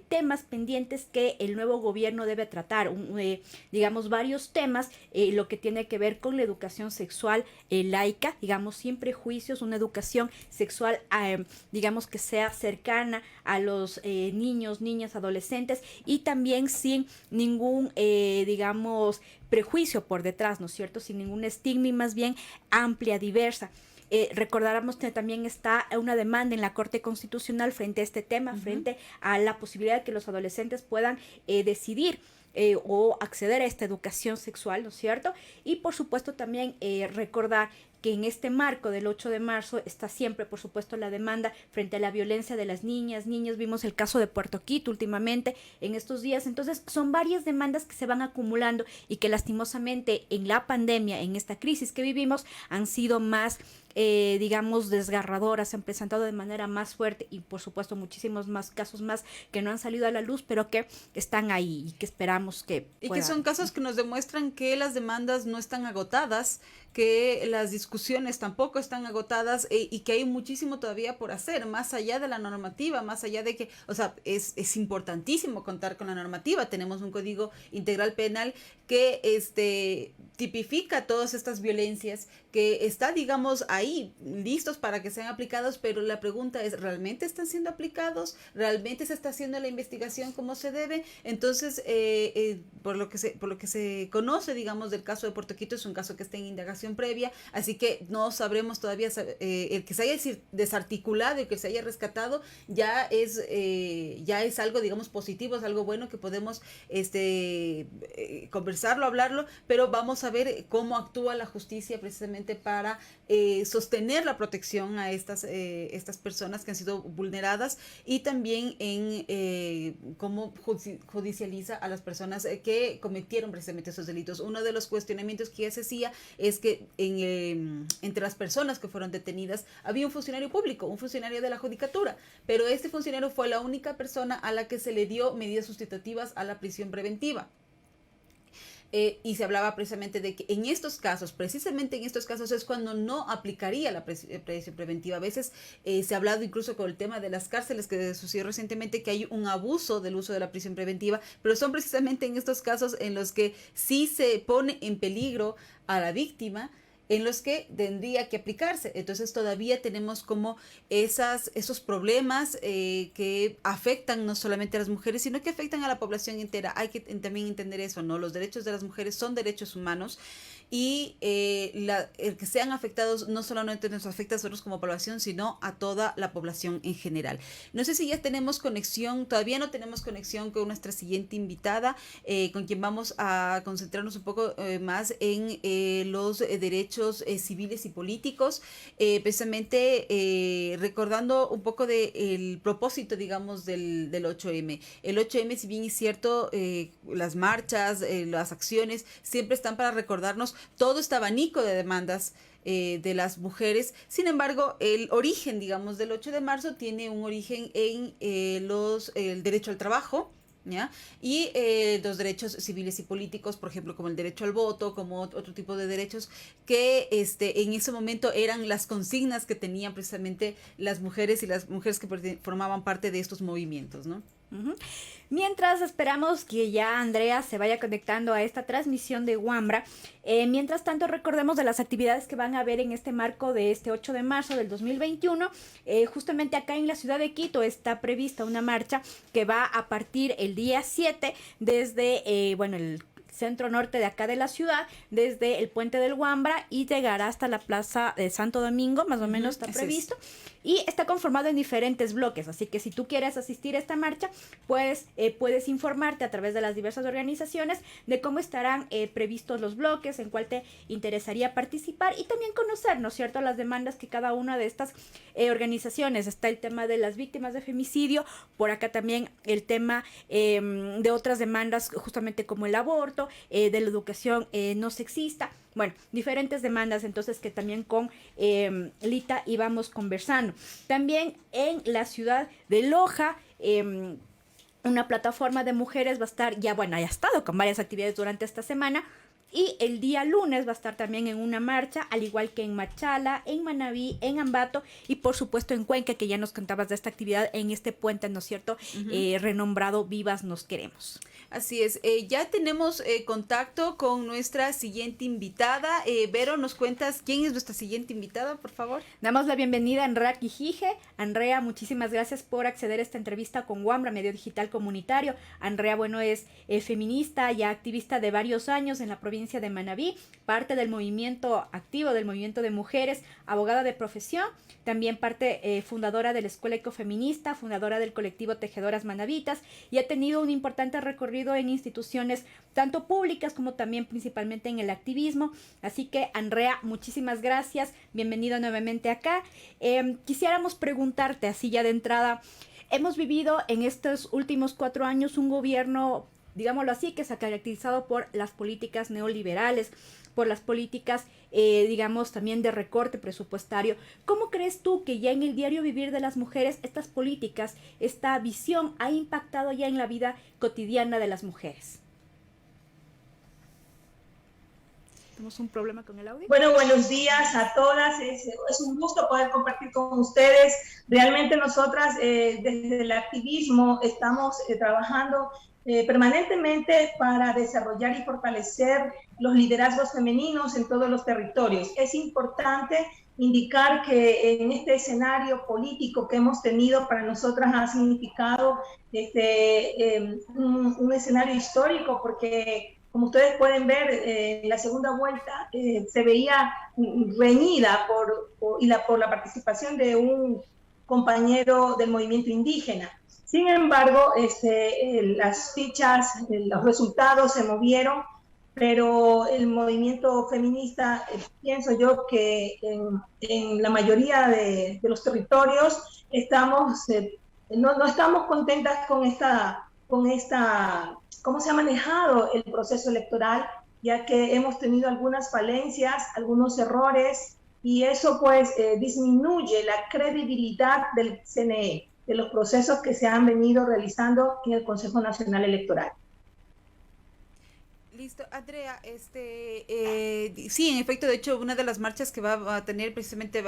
temas pendientes que el nuevo gobierno debe tratar, digamos, varios temas, lo que tiene que ver con la educación sexual laica, digamos, sin prejuicios, una educación sexual, digamos, que sea cercana a los niños, niñas, adolescentes, y también sin ningún, digamos, prejuicio por detrás, ¿no es cierto? Sin ningún estigma, y más bien amplia, diversa. Recordáramos que también está una demanda en la Corte Constitucional frente a este tema, frente a la posibilidad de que los adolescentes puedan decidir o acceder a esta educación sexual, ¿no es cierto? Y por supuesto también recordar que en este marco del 8 de marzo está siempre, por supuesto, la demanda frente a la violencia de las niñas, niños. Vimos el caso de Puerto Quito últimamente en estos días. Entonces, son varias demandas que se van acumulando y que lastimosamente en la pandemia, en esta crisis que vivimos, han sido más digamos, desgarradoras, se han presentado de manera más fuerte y por supuesto muchísimos más casos más que no han salido a la luz, pero que están ahí y que esperamos que y que son casos que nos demuestran que las demandas no están agotadas, que las discusiones tampoco están agotadas y que hay muchísimo todavía por hacer, más allá de la normativa, más allá de que, o sea, es importantísimo contar con la normativa. Tenemos un código integral penal que tipifica todas estas violencias, que está, digamos, ahí listos para que sean aplicados, pero la pregunta es, ¿realmente están siendo aplicados? ¿Realmente se está haciendo la investigación como se debe? Entonces, por lo que se conoce, digamos, del caso de Puerto Quito, es un caso que está en indagación previa, así que no sabremos todavía, el que se haya desarticulado y que se haya rescatado ya es algo, digamos, positivo, es algo bueno que podemos conversarlo, hablarlo, pero vamos a ver cómo actúa la justicia precisamente para sostener la protección a estas personas que han sido vulneradas, y también en cómo judicializa a las personas que cometieron precisamente esos delitos. Uno de los cuestionamientos que ya se hacía es que entre las personas que fueron detenidas había un funcionario público, un funcionario de la judicatura, pero este funcionario fue la única persona a la que se le dio medidas sustitutivas a la prisión preventiva. Y se hablaba precisamente de que precisamente en estos casos es cuando no aplicaría la prisión preventiva. A veces se ha hablado incluso con el tema de las cárceles, que sucedió recientemente, que hay un abuso del uso de la prisión preventiva, pero son precisamente en estos casos en los que sí se pone en peligro a la víctima, en los que tendría que aplicarse. Entonces todavía tenemos como esos problemas que afectan no solamente a las mujeres, sino que afectan a la población entera. Hay que también entender eso, ¿no? Los derechos de las mujeres son derechos humanos, y el que sean afectados no solamente nos afecta a nosotros como población, sino a toda la población en general. No sé si ya tenemos conexión, todavía no tenemos conexión con nuestra siguiente invitada, con quien vamos a concentrarnos un poco más en los derechos civiles y políticos, precisamente recordando un poco del propósito, digamos, del 8M. El 8M, si bien es cierto, las marchas, las acciones, siempre están para recordarnos todo este abanico de demandas de las mujeres. Sin embargo, el origen, digamos, del 8 de marzo tiene un origen en el derecho al trabajo, ¿ya? Y los derechos civiles y políticos, por ejemplo, como el derecho al voto, como otro tipo de derechos que en ese momento eran las consignas que tenían precisamente las mujeres y las mujeres que formaban parte de estos movimientos, ¿no? Mientras esperamos que ya Andrea se vaya conectando a esta transmisión de Wambra, mientras tanto recordemos de las actividades que van a haber en este marco de este 8 de marzo del 2021. Justamente acá en la ciudad de Quito está prevista una marcha que va a partir el día 7 desde, el centro norte de acá de la ciudad, desde el puente del Wambra, y llegará hasta la plaza de Santo Domingo, más o menos está previsto. Y está conformado en diferentes bloques, así que si tú quieres asistir a esta marcha, pues puedes informarte a través de las diversas organizaciones de cómo estarán previstos los bloques, en cuál te interesaría participar, y también conocer, ¿no es cierto?, las demandas que cada una de estas organizaciones. Está el tema de las víctimas de femicidio, por acá también el tema de otras demandas, justamente como el aborto, de la educación no sexista. Bueno, diferentes demandas, entonces, que también con Lita íbamos conversando. También en la ciudad de Loja, una plataforma de mujeres va a estar, ya ha estado con varias actividades durante esta semana, y el día lunes va a estar también en una marcha, al igual que en Machala, en Manabí, en Ambato y por supuesto en Cuenca, que ya nos contabas de esta actividad en este puente, ¿no es cierto?, renombrado Vivas Nos Queremos. Así es, ya tenemos contacto con nuestra siguiente invitada. Vero, ¿nos cuentas quién es nuestra siguiente invitada, por favor? Damos la bienvenida a Andrea Quijije. Andrea, muchísimas gracias por acceder a esta entrevista con Wambra, medio digital comunitario. Andrea, es feminista y activista de varios años en la provincia provincia de Manabí, parte del movimiento activo, del movimiento de mujeres, abogada de profesión, también parte fundadora de la Escuela Ecofeminista, fundadora del colectivo Tejedoras Manabitas, y ha tenido un importante recorrido en instituciones tanto públicas como también principalmente en el activismo. Así que, Andrea, muchísimas gracias, bienvenido nuevamente acá. Quisiéramos preguntarte así ya de entrada, hemos vivido en estos últimos 4 años un gobierno, digámoslo así, que se ha caracterizado por las políticas neoliberales, por las políticas, digamos, también de recorte presupuestario. ¿Cómo crees tú que ya en el diario vivir de las mujeres estas políticas, esta visión ha impactado ya en la vida cotidiana de las mujeres? ¿Tenemos un problema con el audio? Bueno, buenos días a todas. Es un gusto poder compartir con ustedes. Realmente nosotras desde el activismo estamos trabajando permanentemente para desarrollar y fortalecer los liderazgos femeninos en todos los territorios. Es importante indicar que en este escenario político que hemos tenido para nosotras ha significado un escenario histórico, porque como ustedes pueden ver, en la segunda vuelta se veía reñida por la participación de un compañero del movimiento indígena. Sin embargo, las fichas, los resultados se movieron, pero el movimiento feminista, pienso yo que en la mayoría de los territorios no estamos contentas con esta cómo se ha manejado el proceso electoral, ya que hemos tenido algunas falencias, algunos errores, y eso pues disminuye la credibilidad del CNE, de los procesos que se han venido realizando en el Consejo Nacional Electoral. Listo, Andrea, sí, en efecto, de hecho, una de las marchas que va a tener precisamente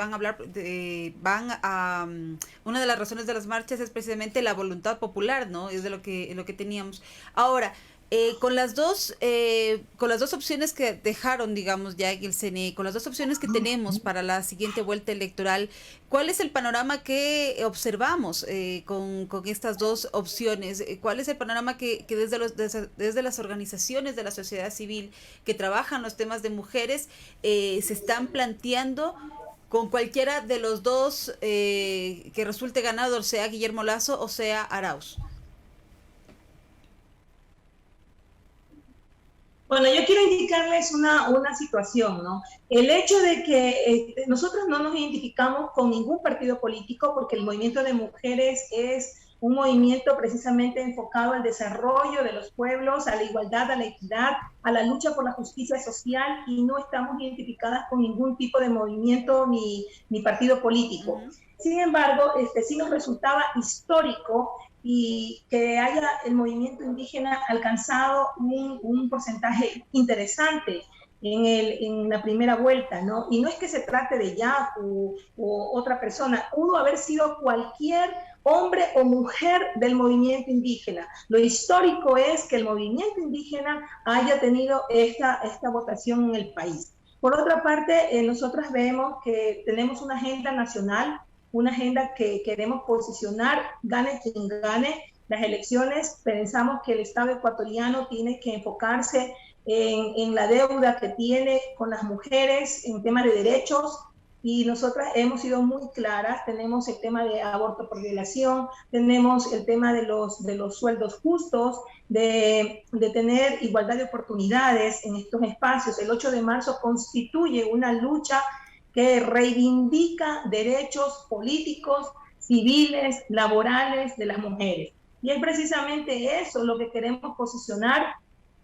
una de las razones de las marchas es precisamente la voluntad popular, ¿no? Es de lo que teníamos. Ahora, con las dos opciones que dejaron, digamos, ya el CNE, con las dos opciones que tenemos para la siguiente vuelta electoral, ¿cuál es el panorama que observamos con estas dos opciones? ¿Cuál es el panorama que desde las organizaciones de la sociedad civil que trabajan los temas de mujeres se están planteando con cualquiera de los dos que resulte ganador, sea Guillermo Lasso o sea Arauz? Bueno, yo quiero indicarles una situación, ¿no? El hecho de que nosotros no nos identificamos con ningún partido político, porque el movimiento de mujeres es un movimiento precisamente enfocado al desarrollo de los pueblos, a la igualdad, a la equidad, a la lucha por la justicia social, y no estamos identificadas con ningún tipo de movimiento ni partido político. Sin embargo, sí nos resultaba histórico y que haya el movimiento indígena alcanzado un porcentaje interesante en la primera vuelta, ¿no? Y no es que se trate de Yacu o otra persona, pudo haber sido cualquier hombre o mujer del movimiento indígena. Lo histórico es que el movimiento indígena haya tenido esta votación en el país. Por otra parte, nosotras vemos que tenemos una agenda nacional, una agenda que queremos posicionar, gane quien gane las elecciones. Pensamos que el Estado ecuatoriano tiene que enfocarse en la deuda que tiene con las mujeres en temas de derechos, y nosotras hemos sido muy claras. Tenemos el tema de aborto por violación, tenemos el tema de los sueldos justos, de tener igualdad de oportunidades en estos espacios. El 8 de marzo constituye una lucha que reivindica derechos políticos, civiles, laborales de las mujeres. Y es precisamente eso lo que queremos posicionar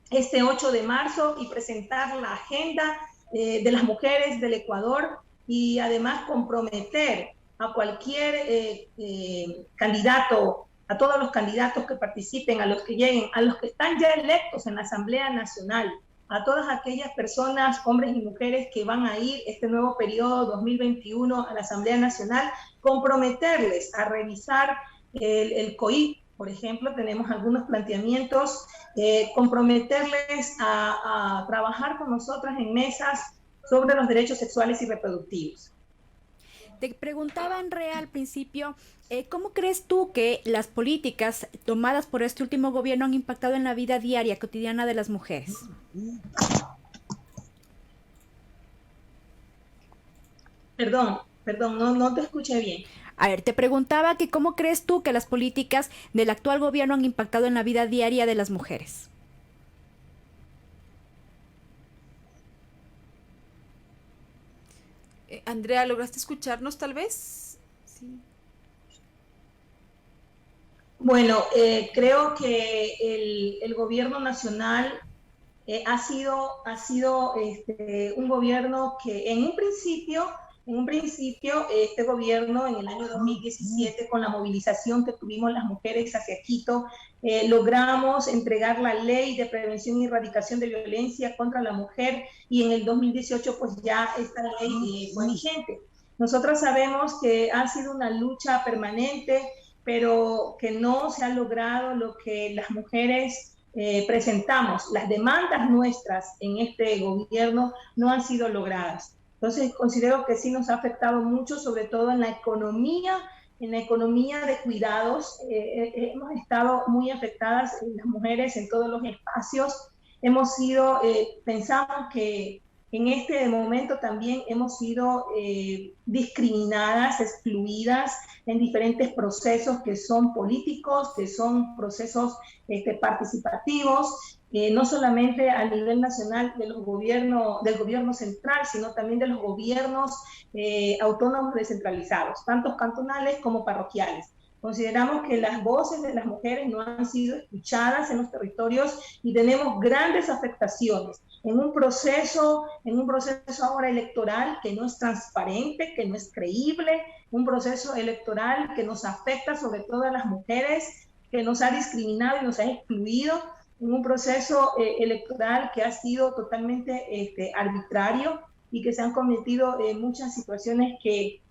este 8 de marzo y presentar la agenda de las mujeres del Ecuador, y además comprometer a cualquier candidato, a todos los candidatos que participen, a los que lleguen, a los que están ya electos en la Asamblea Nacional, a todas aquellas personas, hombres y mujeres que van a ir este nuevo periodo 2021 a la Asamblea Nacional, comprometerles a revisar el COIP, por ejemplo. Tenemos algunos planteamientos, comprometerles a trabajar con nosotras en mesas sobre los derechos sexuales y reproductivos. Te preguntaba, Andrea, al principio, ¿cómo crees tú que las políticas tomadas por este último gobierno han impactado en la vida diaria, cotidiana de las mujeres? Perdón, no te escuché bien. A ver, te preguntaba que cómo crees tú que las políticas del actual gobierno han impactado en la vida diaria de las mujeres. Andrea, ¿lograste escucharnos tal vez? Sí. Bueno, creo que el gobierno nacional ha sido un gobierno que en un principio, este gobierno en el año 2017, con la movilización que tuvimos las mujeres hacia Quito, logramos entregar la ley de prevención y erradicación de violencia contra la mujer, y en el 2018 pues ya esta ley fue vigente. Nosotros sabemos que ha sido una lucha permanente, pero que no se ha logrado lo que las mujeres presentamos. Las demandas nuestras en este gobierno no han sido logradas. Entonces considero que sí nos ha afectado mucho, sobre todo en la economía de cuidados. Hemos estado muy afectadas las mujeres en todos los espacios. Pensamos que en este momento también hemos sido discriminadas, excluidas en diferentes procesos que son políticos, que son procesos participativos, no solamente a nivel nacional del gobierno central, sino también de los gobiernos autónomos descentralizados, tanto cantonales como parroquiales. Consideramos que las voces de las mujeres no han sido escuchadas en los territorios y tenemos grandes afectaciones en un proceso ahora electoral que no es transparente, que no es creíble, un proceso electoral que nos afecta sobre todo a las mujeres, que nos ha discriminado y nos ha excluido, en un proceso electoral que ha sido totalmente arbitrario y que se han cometido muchas situaciones que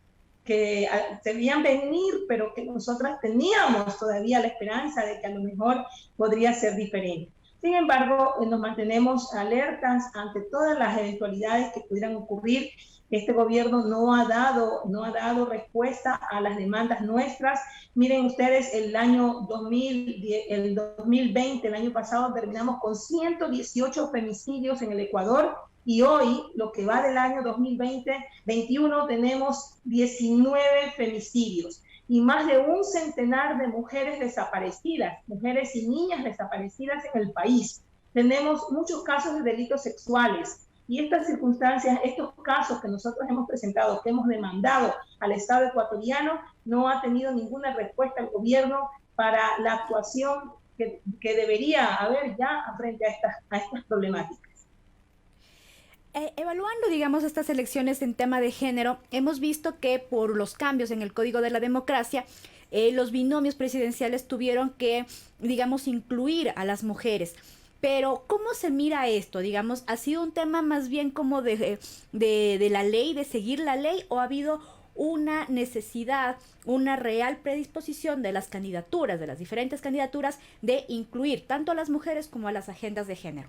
se veían venir, pero que nosotras teníamos todavía la esperanza de que a lo mejor podría ser diferente. Sin embargo, nos mantenemos alertas ante todas las eventualidades que pudieran ocurrir. Este gobierno no ha dado respuesta a las demandas nuestras. Miren ustedes, el 2020, el año pasado, terminamos con 118 femicidios en el Ecuador, y hoy, lo que va del año 2020-21, tenemos 19 femicidios y más de un centenar de mujeres desaparecidas, mujeres y niñas desaparecidas en el país. Tenemos muchos casos de delitos sexuales, y estas circunstancias, estos casos que nosotros hemos presentado, que hemos demandado al Estado ecuatoriano, no ha tenido ninguna respuesta al gobierno para la actuación que debería haber ya frente a estas problemáticas. Evaluando, digamos, estas elecciones en tema de género, hemos visto que por los cambios en el Código de la Democracia, los binomios presidenciales tuvieron que, digamos, incluir a las mujeres. Pero, ¿cómo se mira esto? Digamos, ¿ha sido un tema más bien como de la ley, de seguir la ley, o ha habido una necesidad, una real predisposición de las candidaturas, de las diferentes candidaturas, de incluir tanto a las mujeres como a las agendas de género?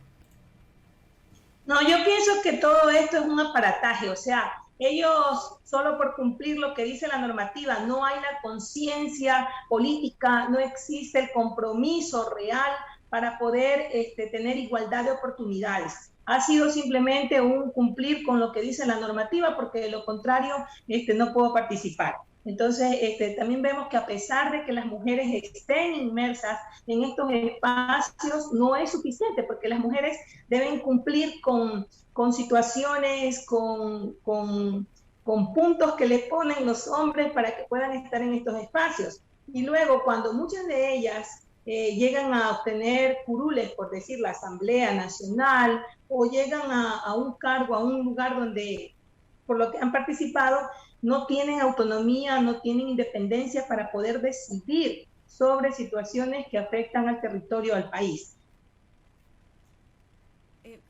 No, yo pienso que todo esto es un aparataje, o sea, ellos solo por cumplir lo que dice la normativa, no hay la conciencia política, no existe el compromiso real para poder tener igualdad de oportunidades. Ha sido simplemente un cumplir con lo que dice la normativa, porque de lo contrario no puedo participar. Entonces, también vemos que a pesar de que las mujeres estén inmersas en estos espacios, no es suficiente, porque las mujeres deben cumplir con situaciones, con puntos que les ponen los hombres para que puedan estar en estos espacios. Y luego, cuando muchas de ellas llegan a obtener curules, por decir, la Asamblea Nacional, o llegan a un cargo, a un lugar donde, por lo que han participado, no tienen autonomía, no tienen independencia para poder decidir sobre situaciones que afectan al territorio, al país.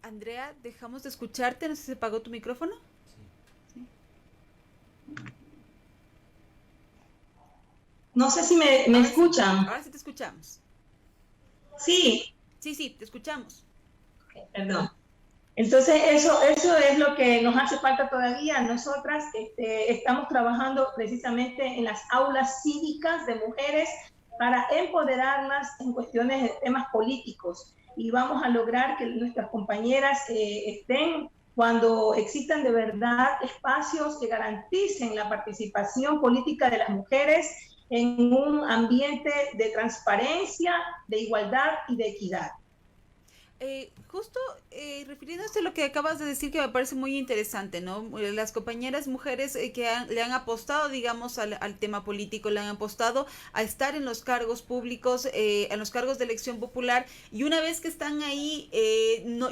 Andrea, dejamos de escucharte, no sé si se apagó tu micrófono. Sí. No sé si me escuchan. Ahora sí te escuchamos. Sí. Sí, te escuchamos. Okay, perdón. Entonces, eso es lo que nos hace falta todavía. Nosotras estamos trabajando precisamente en las aulas cívicas de mujeres para empoderarlas en cuestiones de temas políticos, y vamos a lograr que nuestras compañeras estén cuando existan de verdad espacios que garanticen la participación política de las mujeres en un ambiente de transparencia, de igualdad y de equidad. Justo refiriéndose a lo que acabas de decir, que me parece muy interesante, ¿no? Las compañeras mujeres le han apostado, digamos, al tema político, le han apostado a estar en los cargos públicos, en los cargos de elección popular, y una vez que están ahí,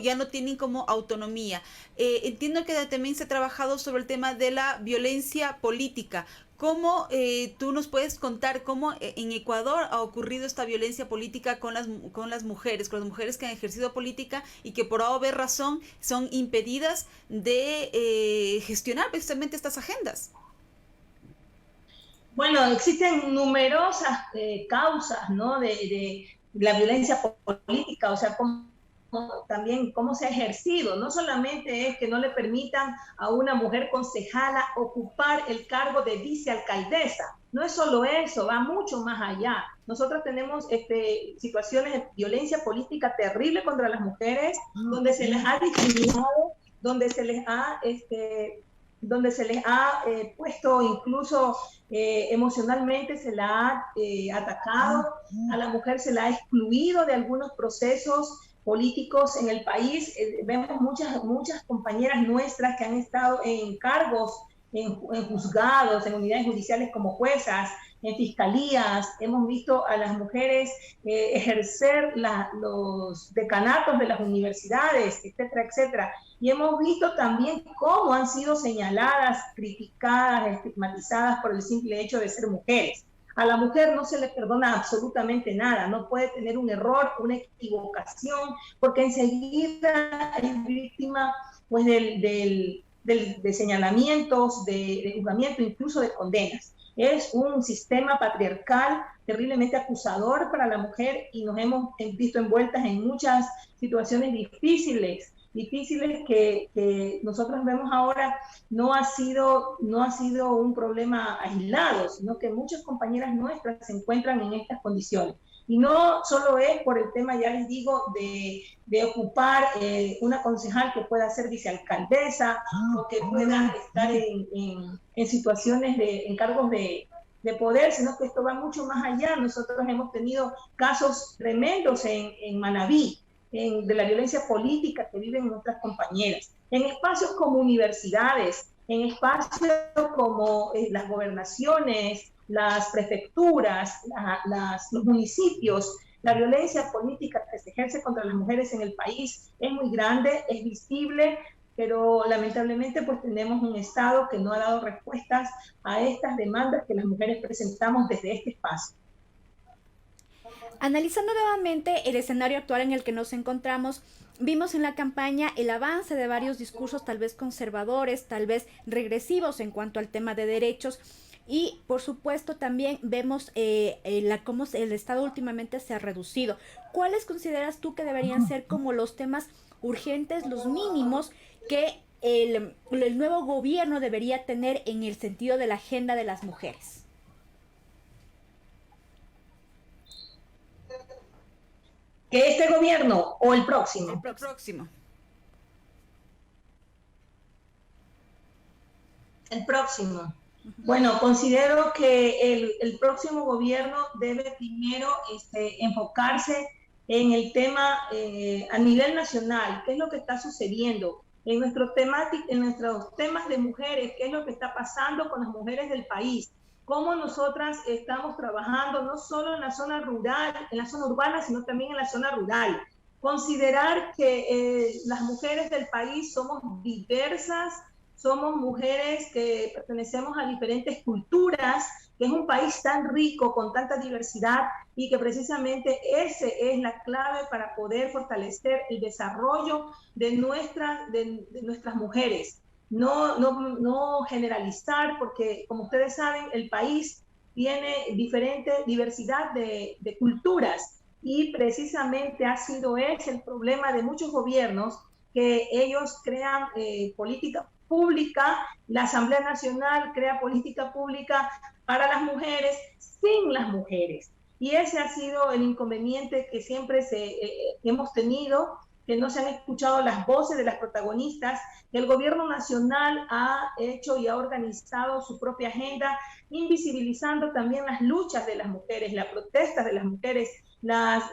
ya no tienen como autonomía. Entiendo que también se ha trabajado sobre el tema de la violencia política. ¿Cómo tú nos puedes contar cómo en Ecuador ha ocurrido esta violencia política con las mujeres que han ejercido política y que por haber razón son impedidas de gestionar precisamente estas agendas? Bueno, existen numerosas causas, ¿no? de la violencia política, o sea, también cómo se ha ejercido. No solamente es que no le permitan a una mujer concejala ocupar el cargo de vicealcaldesa, no es solo eso, va mucho más allá. Nosotros tenemos situaciones de violencia política terrible contra las mujeres, donde se les ha discriminado, donde se les ha puesto incluso emocionalmente, se la ha atacado, a la mujer se la ha excluido de algunos procesos políticos en el país. Vemos muchas compañeras nuestras que han estado en cargos, en juzgados, en unidades judiciales como juezas, en fiscalías. Hemos visto a las mujeres ejercer los decanatos de las universidades, etcétera, etcétera. Y hemos visto también cómo han sido señaladas, criticadas, estigmatizadas por el simple hecho de ser mujeres. A la mujer no se le perdona absolutamente nada, no puede tener un error, una equivocación, porque enseguida es víctima pues, de señalamientos, de juzgamiento, incluso de condenas. Es un sistema patriarcal terriblemente acusador para la mujer y nos hemos visto envueltas en muchas situaciones difíciles que nosotros vemos ahora. No ha sido un problema aislado, sino que muchas compañeras nuestras se encuentran en estas condiciones. Y no solo es por el tema, ya les digo, de ocupar una concejal que pueda ser vicealcaldesa o que pueda estar en situaciones en cargos de poder, sino que esto va mucho más allá. Nosotros hemos tenido casos tremendos en Manabí, de la violencia política que viven nuestras compañeras, en espacios como universidades, en espacios como las gobernaciones, las prefecturas, los municipios. La violencia política que se ejerce contra las mujeres en el país es muy grande, es visible, pero lamentablemente pues tenemos un Estado que no ha dado respuestas a estas demandas que las mujeres presentamos desde este espacio. Analizando nuevamente el escenario actual en el que nos encontramos, vimos en la campaña el avance de varios discursos tal vez conservadores, tal vez regresivos en cuanto al tema de derechos, y por supuesto también vemos cómo el Estado últimamente se ha reducido. ¿Cuáles consideras tú que deberían ser como los temas urgentes, los mínimos que el nuevo gobierno debería tener en el sentido de la agenda de las mujeres? ¿Que este gobierno o el próximo? El próximo. El próximo. Bueno, considero que el próximo gobierno debe primero enfocarse en el tema a nivel nacional. ¿Qué es lo que está sucediendo en nuestros temas de mujeres? ¿Qué es lo que está pasando con las mujeres del país? Cómo nosotras estamos trabajando no solo en la zona rural, en la zona urbana, sino también en la zona rural. Considerar que las mujeres del país somos diversas, somos mujeres que pertenecemos a diferentes culturas, que es un país tan rico, con tanta diversidad, y que precisamente esa es la clave para poder fortalecer el desarrollo de nuestras mujeres. No generalizar, porque como ustedes saben, el país tiene diferente diversidad de culturas, y precisamente ha sido ese el problema de muchos gobiernos, que ellos crean política pública, la Asamblea Nacional crea política pública para las mujeres sin las mujeres. Y ese ha sido el inconveniente que siempre hemos tenido, que no se han escuchado las voces de las protagonistas, que el gobierno nacional ha hecho y ha organizado su propia agenda, invisibilizando también las luchas de las mujeres, las protestas de las mujeres, las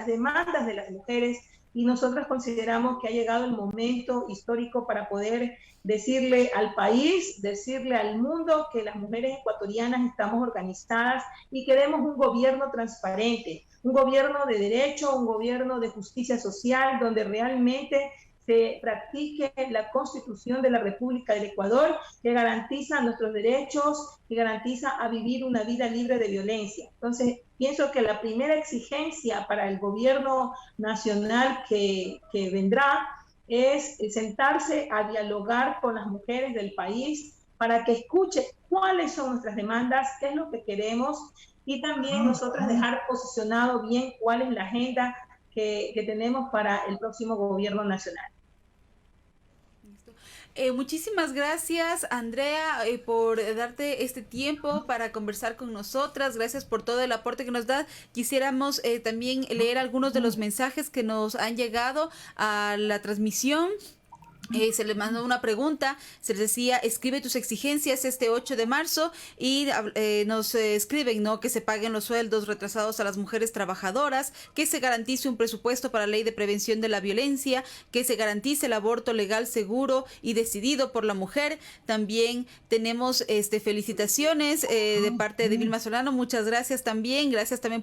demandas de las mujeres, y nosotros consideramos que ha llegado el momento histórico para poder decirle al país, decirle al mundo que las mujeres ecuatorianas estamos organizadas y queremos un gobierno transparente, un gobierno de derecho, un gobierno de justicia social, donde realmente se practique la Constitución de la República del Ecuador, que garantiza nuestros derechos, que garantiza a vivir una vida libre de violencia. Entonces, pienso que la primera exigencia para el gobierno nacional que vendrá es sentarse a dialogar con las mujeres del país para que escuche cuáles son nuestras demandas, qué es lo que queremos, y también nosotras dejar posicionado bien cuál es la agenda que tenemos para el próximo gobierno nacional. Muchísimas gracias, Andrea, por darte este tiempo para conversar con nosotras. Gracias por todo el aporte que nos da. Quisiéramos también leer algunos de los mensajes que nos han llegado a la transmisión. Se les mandó una pregunta, se les decía, escribe tus exigencias este 8 de marzo y nos escriben, ¿no? Que se paguen los sueldos retrasados a las mujeres trabajadoras, que se garantice un presupuesto para la ley de prevención de la violencia, que se garantice el aborto legal, seguro y decidido por la mujer. También tenemos felicitaciones de parte de Vilma Solano, muchas gracias también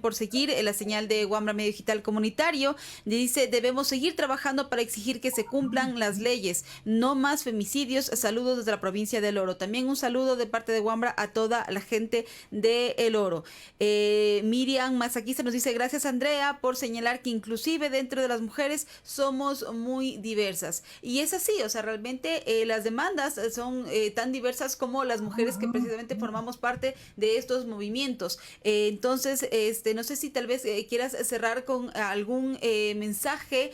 por seguir la señal de Wambra Medio Digital Comunitario. Dice, debemos seguir trabajando para exigir que se cumplan las leyes. No más femicidios. Saludos desde la provincia del Oro. También un saludo de parte de Wambra a toda la gente de El Oro. Miriam Mazaquista nos dice, gracias, Andrea, por señalar que inclusive dentro de las mujeres somos muy diversas. Y es así, o sea, realmente las demandas son tan diversas como las mujeres que precisamente formamos parte de estos movimientos. Entonces, no sé si tal vez quieras cerrar con algún mensaje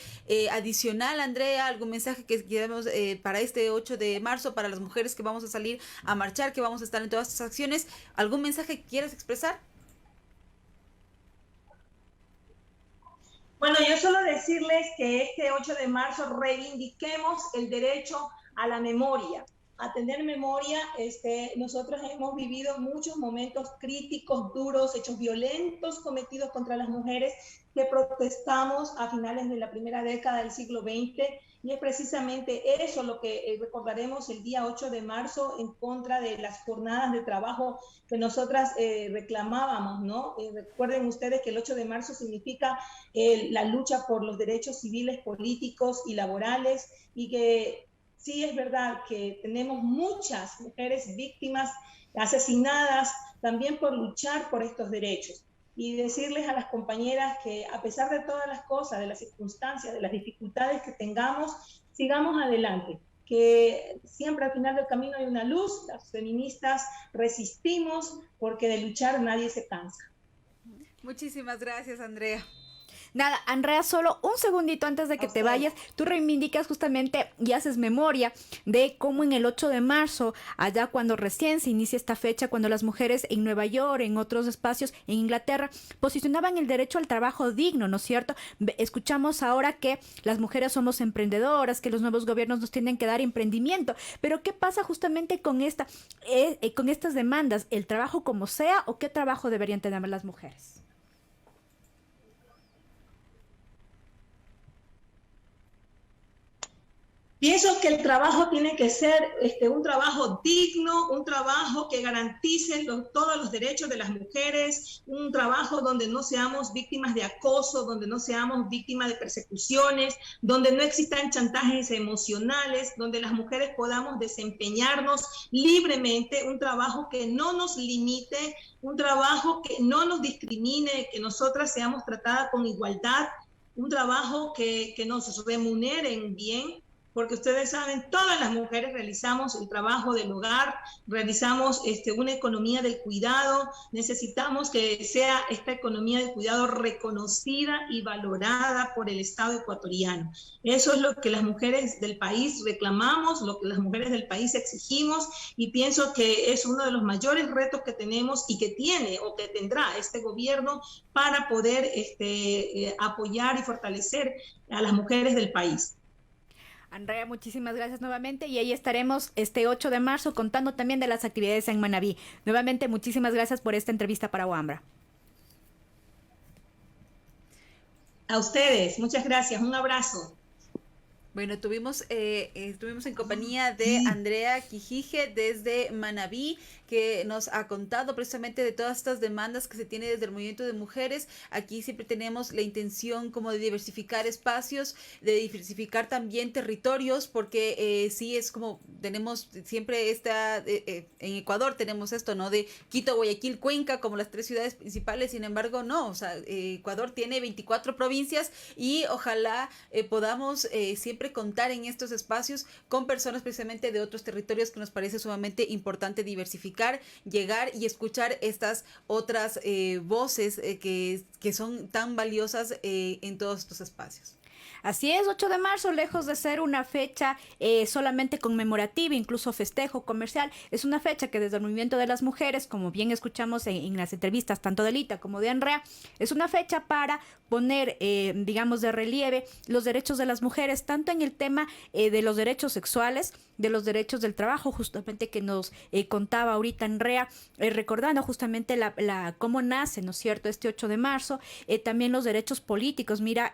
adicional, Andrea, algún mensaje que quieras para este 8 de marzo, para las mujeres que vamos a salir a marchar, que vamos a estar en todas estas acciones. ¿Algún mensaje que quieras expresar? Bueno, yo solo decirles que este 8 de marzo reivindiquemos el derecho a la memoria, a tener memoria. Nosotros hemos vivido muchos momentos críticos, duros, hechos violentos cometidos contra las mujeres, que protestamos a finales de la primera década del siglo XX, y es precisamente eso lo que recordaremos el día 8 de marzo en contra de las jornadas de trabajo que nosotras reclamábamos, ¿no? Recuerden ustedes que el 8 de marzo significa la lucha por los derechos civiles, políticos y laborales, y que sí es verdad que tenemos muchas mujeres víctimas asesinadas también por luchar por estos derechos. Y decirles a las compañeras que a pesar de todas las cosas, de las circunstancias, de las dificultades que tengamos, sigamos adelante, que siempre al final del camino hay una luz. Las feministas resistimos porque de luchar nadie se cansa. Muchísimas gracias, Andrea. Nada, Andrea, solo un segundito antes de que te vayas, tú reivindicas justamente y haces memoria de cómo en el 8 de marzo, allá cuando recién se inicia esta fecha, cuando las mujeres en Nueva York, en otros espacios, en Inglaterra, posicionaban el derecho al trabajo digno, ¿no es cierto? Escuchamos ahora que las mujeres somos emprendedoras, que los nuevos gobiernos nos tienen que dar emprendimiento, pero ¿qué pasa justamente con estas demandas? ¿El trabajo como sea o qué trabajo deberían tener las mujeres? Pienso que el trabajo tiene que ser un trabajo digno, un trabajo que garantice todos los derechos de las mujeres, un trabajo donde no seamos víctimas de acoso, donde no seamos víctimas de persecuciones, donde no existan chantajes emocionales, donde las mujeres podamos desempeñarnos libremente, un trabajo que no nos limite, un trabajo que no nos discrimine, que nosotras seamos tratadas con igualdad, un trabajo que nos remuneren bien. porque ustedes saben, todas las mujeres realizamos el trabajo del hogar, realizamos una economía del cuidado, necesitamos que sea esta economía del cuidado reconocida y valorada por el Estado ecuatoriano. Eso es lo que las mujeres del país reclamamos, lo que las mujeres del país exigimos, y pienso que es uno de los mayores retos que tenemos y que tiene o que tendrá este gobierno para poder apoyar y fortalecer a las mujeres del país. Andrea, muchísimas gracias nuevamente y ahí estaremos este 8 de marzo contando también de las actividades en Manabí. Nuevamente, muchísimas gracias por esta entrevista para Wambra. A ustedes, muchas gracias, un abrazo. Bueno, estuvimos en compañía de Andrea Quijije desde Manabí, que nos ha contado precisamente de todas estas demandas que se tiene desde el movimiento de mujeres. Aquí siempre tenemos la intención como de diversificar espacios, de diversificar también territorios, porque sí es como tenemos siempre en Ecuador tenemos esto, ¿no? De Quito, Guayaquil, Cuenca como las 3 ciudades principales, sin embargo, no, o sea, Ecuador tiene 24 provincias y ojalá podamos siempre contar en estos espacios con personas precisamente de otros territorios, que nos parece sumamente importante diversificar, llegar y escuchar estas otras voces que son tan valiosas en todos estos espacios. Así es, 8 de marzo, lejos de ser una fecha solamente conmemorativa, incluso festejo comercial, es una fecha que desde el movimiento de las mujeres, como bien escuchamos en las entrevistas tanto de Lita como de Andrea, es una fecha para poner, digamos, de relieve los derechos de las mujeres, tanto en el tema de los derechos sexuales, de los derechos del trabajo, justamente que nos contaba ahorita Andrea, recordando justamente cómo nace, ¿no es cierto?, este 8 de marzo, también los derechos políticos. Mira,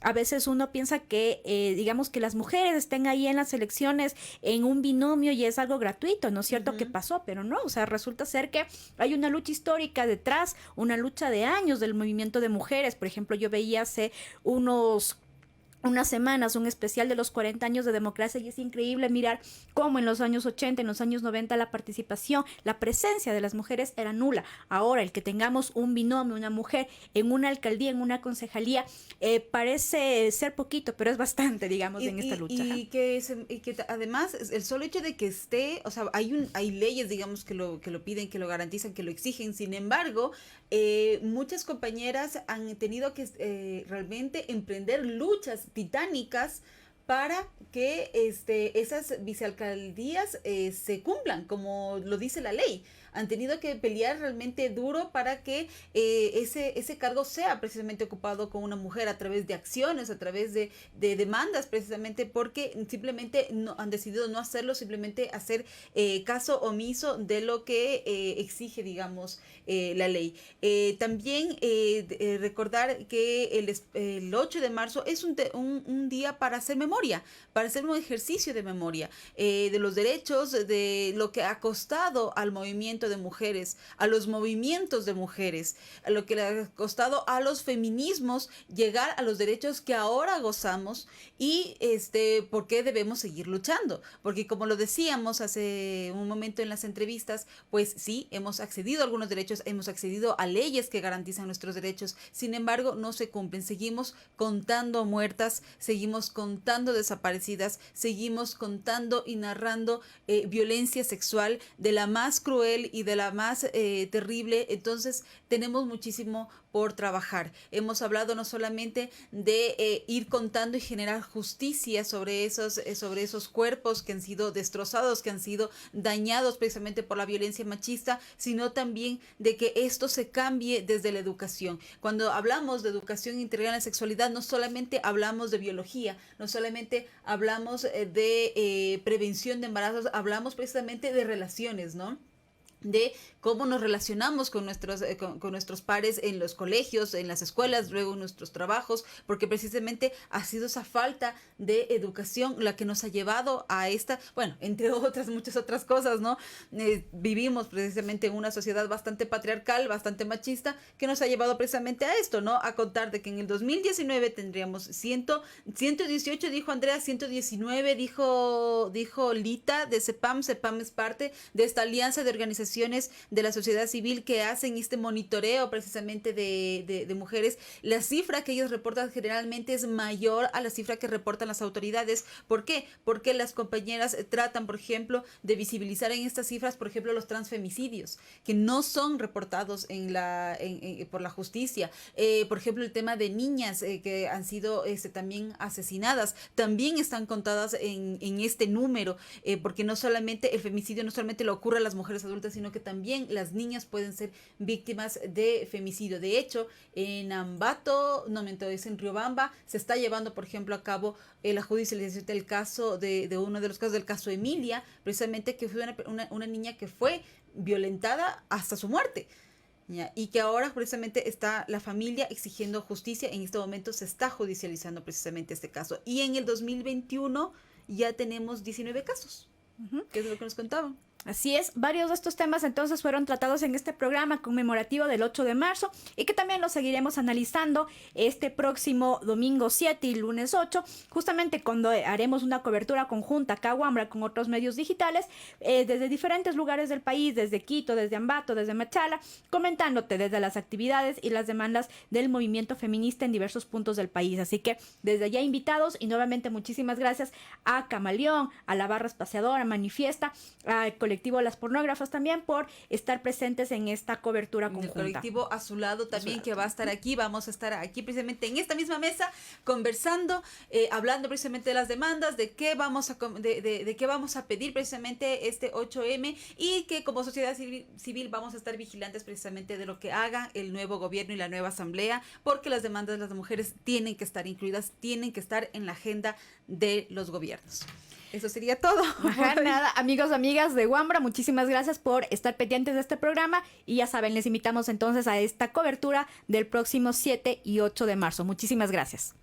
a veces uno piensa que, digamos, que las mujeres estén ahí en las elecciones en un binomio y es algo gratuito, ¿no es cierto? Que pasó, pero no, o sea, resulta ser que hay una lucha histórica detrás, una lucha de años del movimiento de mujeres. Por ejemplo, yo veía hace unas semanas un especial de los 40 años de democracia y es increíble mirar cómo en los años 80, en los años 90 la participación, la presencia de las mujeres era nula. Ahora el que tengamos un binomio, una mujer en una alcaldía, en una concejalía, parece ser poquito, pero es bastante, digamos, en esta lucha. Y que además el solo hecho de que esté, o sea, hay leyes, digamos, que lo piden, que lo garantizan, que lo exigen. Sin embargo, muchas compañeras han tenido que realmente emprender luchas titánicas para que esas vicealcaldías se cumplan, como lo dice la ley. Han tenido que pelear realmente duro para que ese cargo sea precisamente ocupado con una mujer, a través de acciones, a través de demandas, precisamente porque simplemente no han decidido no hacerlo, simplemente hacer caso omiso de lo que exige, digamos, la ley. También recordar que el 8 de marzo es un día para hacer memoria, para hacer un ejercicio de memoria de los derechos, de lo que ha costado al movimiento de mujeres, a los movimientos de mujeres, a lo que le ha costado a los feminismos llegar a los derechos que ahora gozamos y por qué debemos seguir luchando. Porque como lo decíamos hace un momento en las entrevistas, pues sí, hemos accedido a algunos derechos, hemos accedido a leyes que garantizan nuestros derechos, sin embargo no se cumplen. Seguimos contando muertas, seguimos contando desaparecidas, seguimos contando y narrando violencia sexual de la más cruel y de la más terrible. Entonces tenemos muchísimo por trabajar. Hemos hablado no solamente de ir contando y generar justicia sobre esos cuerpos que han sido destrozados, que han sido dañados precisamente por la violencia machista, sino también de que esto se cambie desde la educación. Cuando hablamos de educación integral en la sexualidad, no solamente hablamos de biología, no solamente hablamos de prevención de embarazos, hablamos precisamente de relaciones, ¿no? De cómo nos relacionamos con nuestros pares en los colegios, en las escuelas, luego en nuestros trabajos, porque precisamente ha sido esa falta de educación la que nos ha llevado a entre otras, muchas otras cosas, ¿no? Vivimos precisamente en una sociedad bastante patriarcal, bastante machista, que nos ha llevado precisamente a esto, ¿no? A contar de que en el 2019 tendríamos 118, dijo Andrea, 119, dijo Lita, de CEPAM. CEPAM es parte de esta alianza de organizaciones organizaciones de la sociedad civil que hacen este monitoreo precisamente de mujeres, la cifra que ellos reportan generalmente es mayor a la cifra que reportan las autoridades. ¿Por qué? Porque las compañeras tratan, por ejemplo, de visibilizar en estas cifras, por ejemplo, los transfemicidios, que no son reportados por la justicia. Por ejemplo, el tema de niñas que han sido también asesinadas, también están contadas en este número, porque no solamente el femicidio no solamente le ocurre a las mujeres adultas, sino que también las niñas pueden ser víctimas de femicidio. De hecho, en Ambato, no me entiendo, es en Riobamba, se está llevando, por ejemplo, a cabo la judicialización del caso de uno de los casos del caso Emilia, precisamente que fue una niña que fue violentada hasta su muerte. ¿Ya? Y que ahora precisamente está la familia exigiendo justicia. En este momento se está judicializando precisamente este caso. Y en el 2021 ya tenemos 19 casos, que es lo que nos contaban. Así es, varios de estos temas entonces fueron tratados en este programa conmemorativo del 8 de marzo y que también lo seguiremos analizando este próximo domingo 7 y lunes 8, justamente cuando haremos una cobertura conjunta acá a Wambra con otros medios digitales desde diferentes lugares del país, desde Quito, desde Ambato, desde Machala, comentándote desde las actividades y las demandas del movimiento feminista en diversos puntos del país. Así que desde ya invitados y nuevamente muchísimas gracias a Camaleón, a la Barra Espaciadora, Manifiesta, al colectivo Las Pornógrafas también por estar presentes en esta cobertura conjunta. El colectivo A Su Lado también, que va a estar aquí. Vamos a estar aquí precisamente en esta misma mesa conversando, hablando precisamente de las demandas, de qué vamos a pedir precisamente este 8M, y que como sociedad civil vamos a estar vigilantes precisamente de lo que haga el nuevo gobierno y la nueva asamblea, porque las demandas de las mujeres tienen que estar incluidas, tienen que estar en la agenda de los gobiernos. Eso sería todo. Nada, amigos, amigas de Wambra, muchísimas gracias por estar pendientes de este programa y ya saben, les invitamos entonces a esta cobertura del próximo 7 y 8 de marzo. Muchísimas gracias.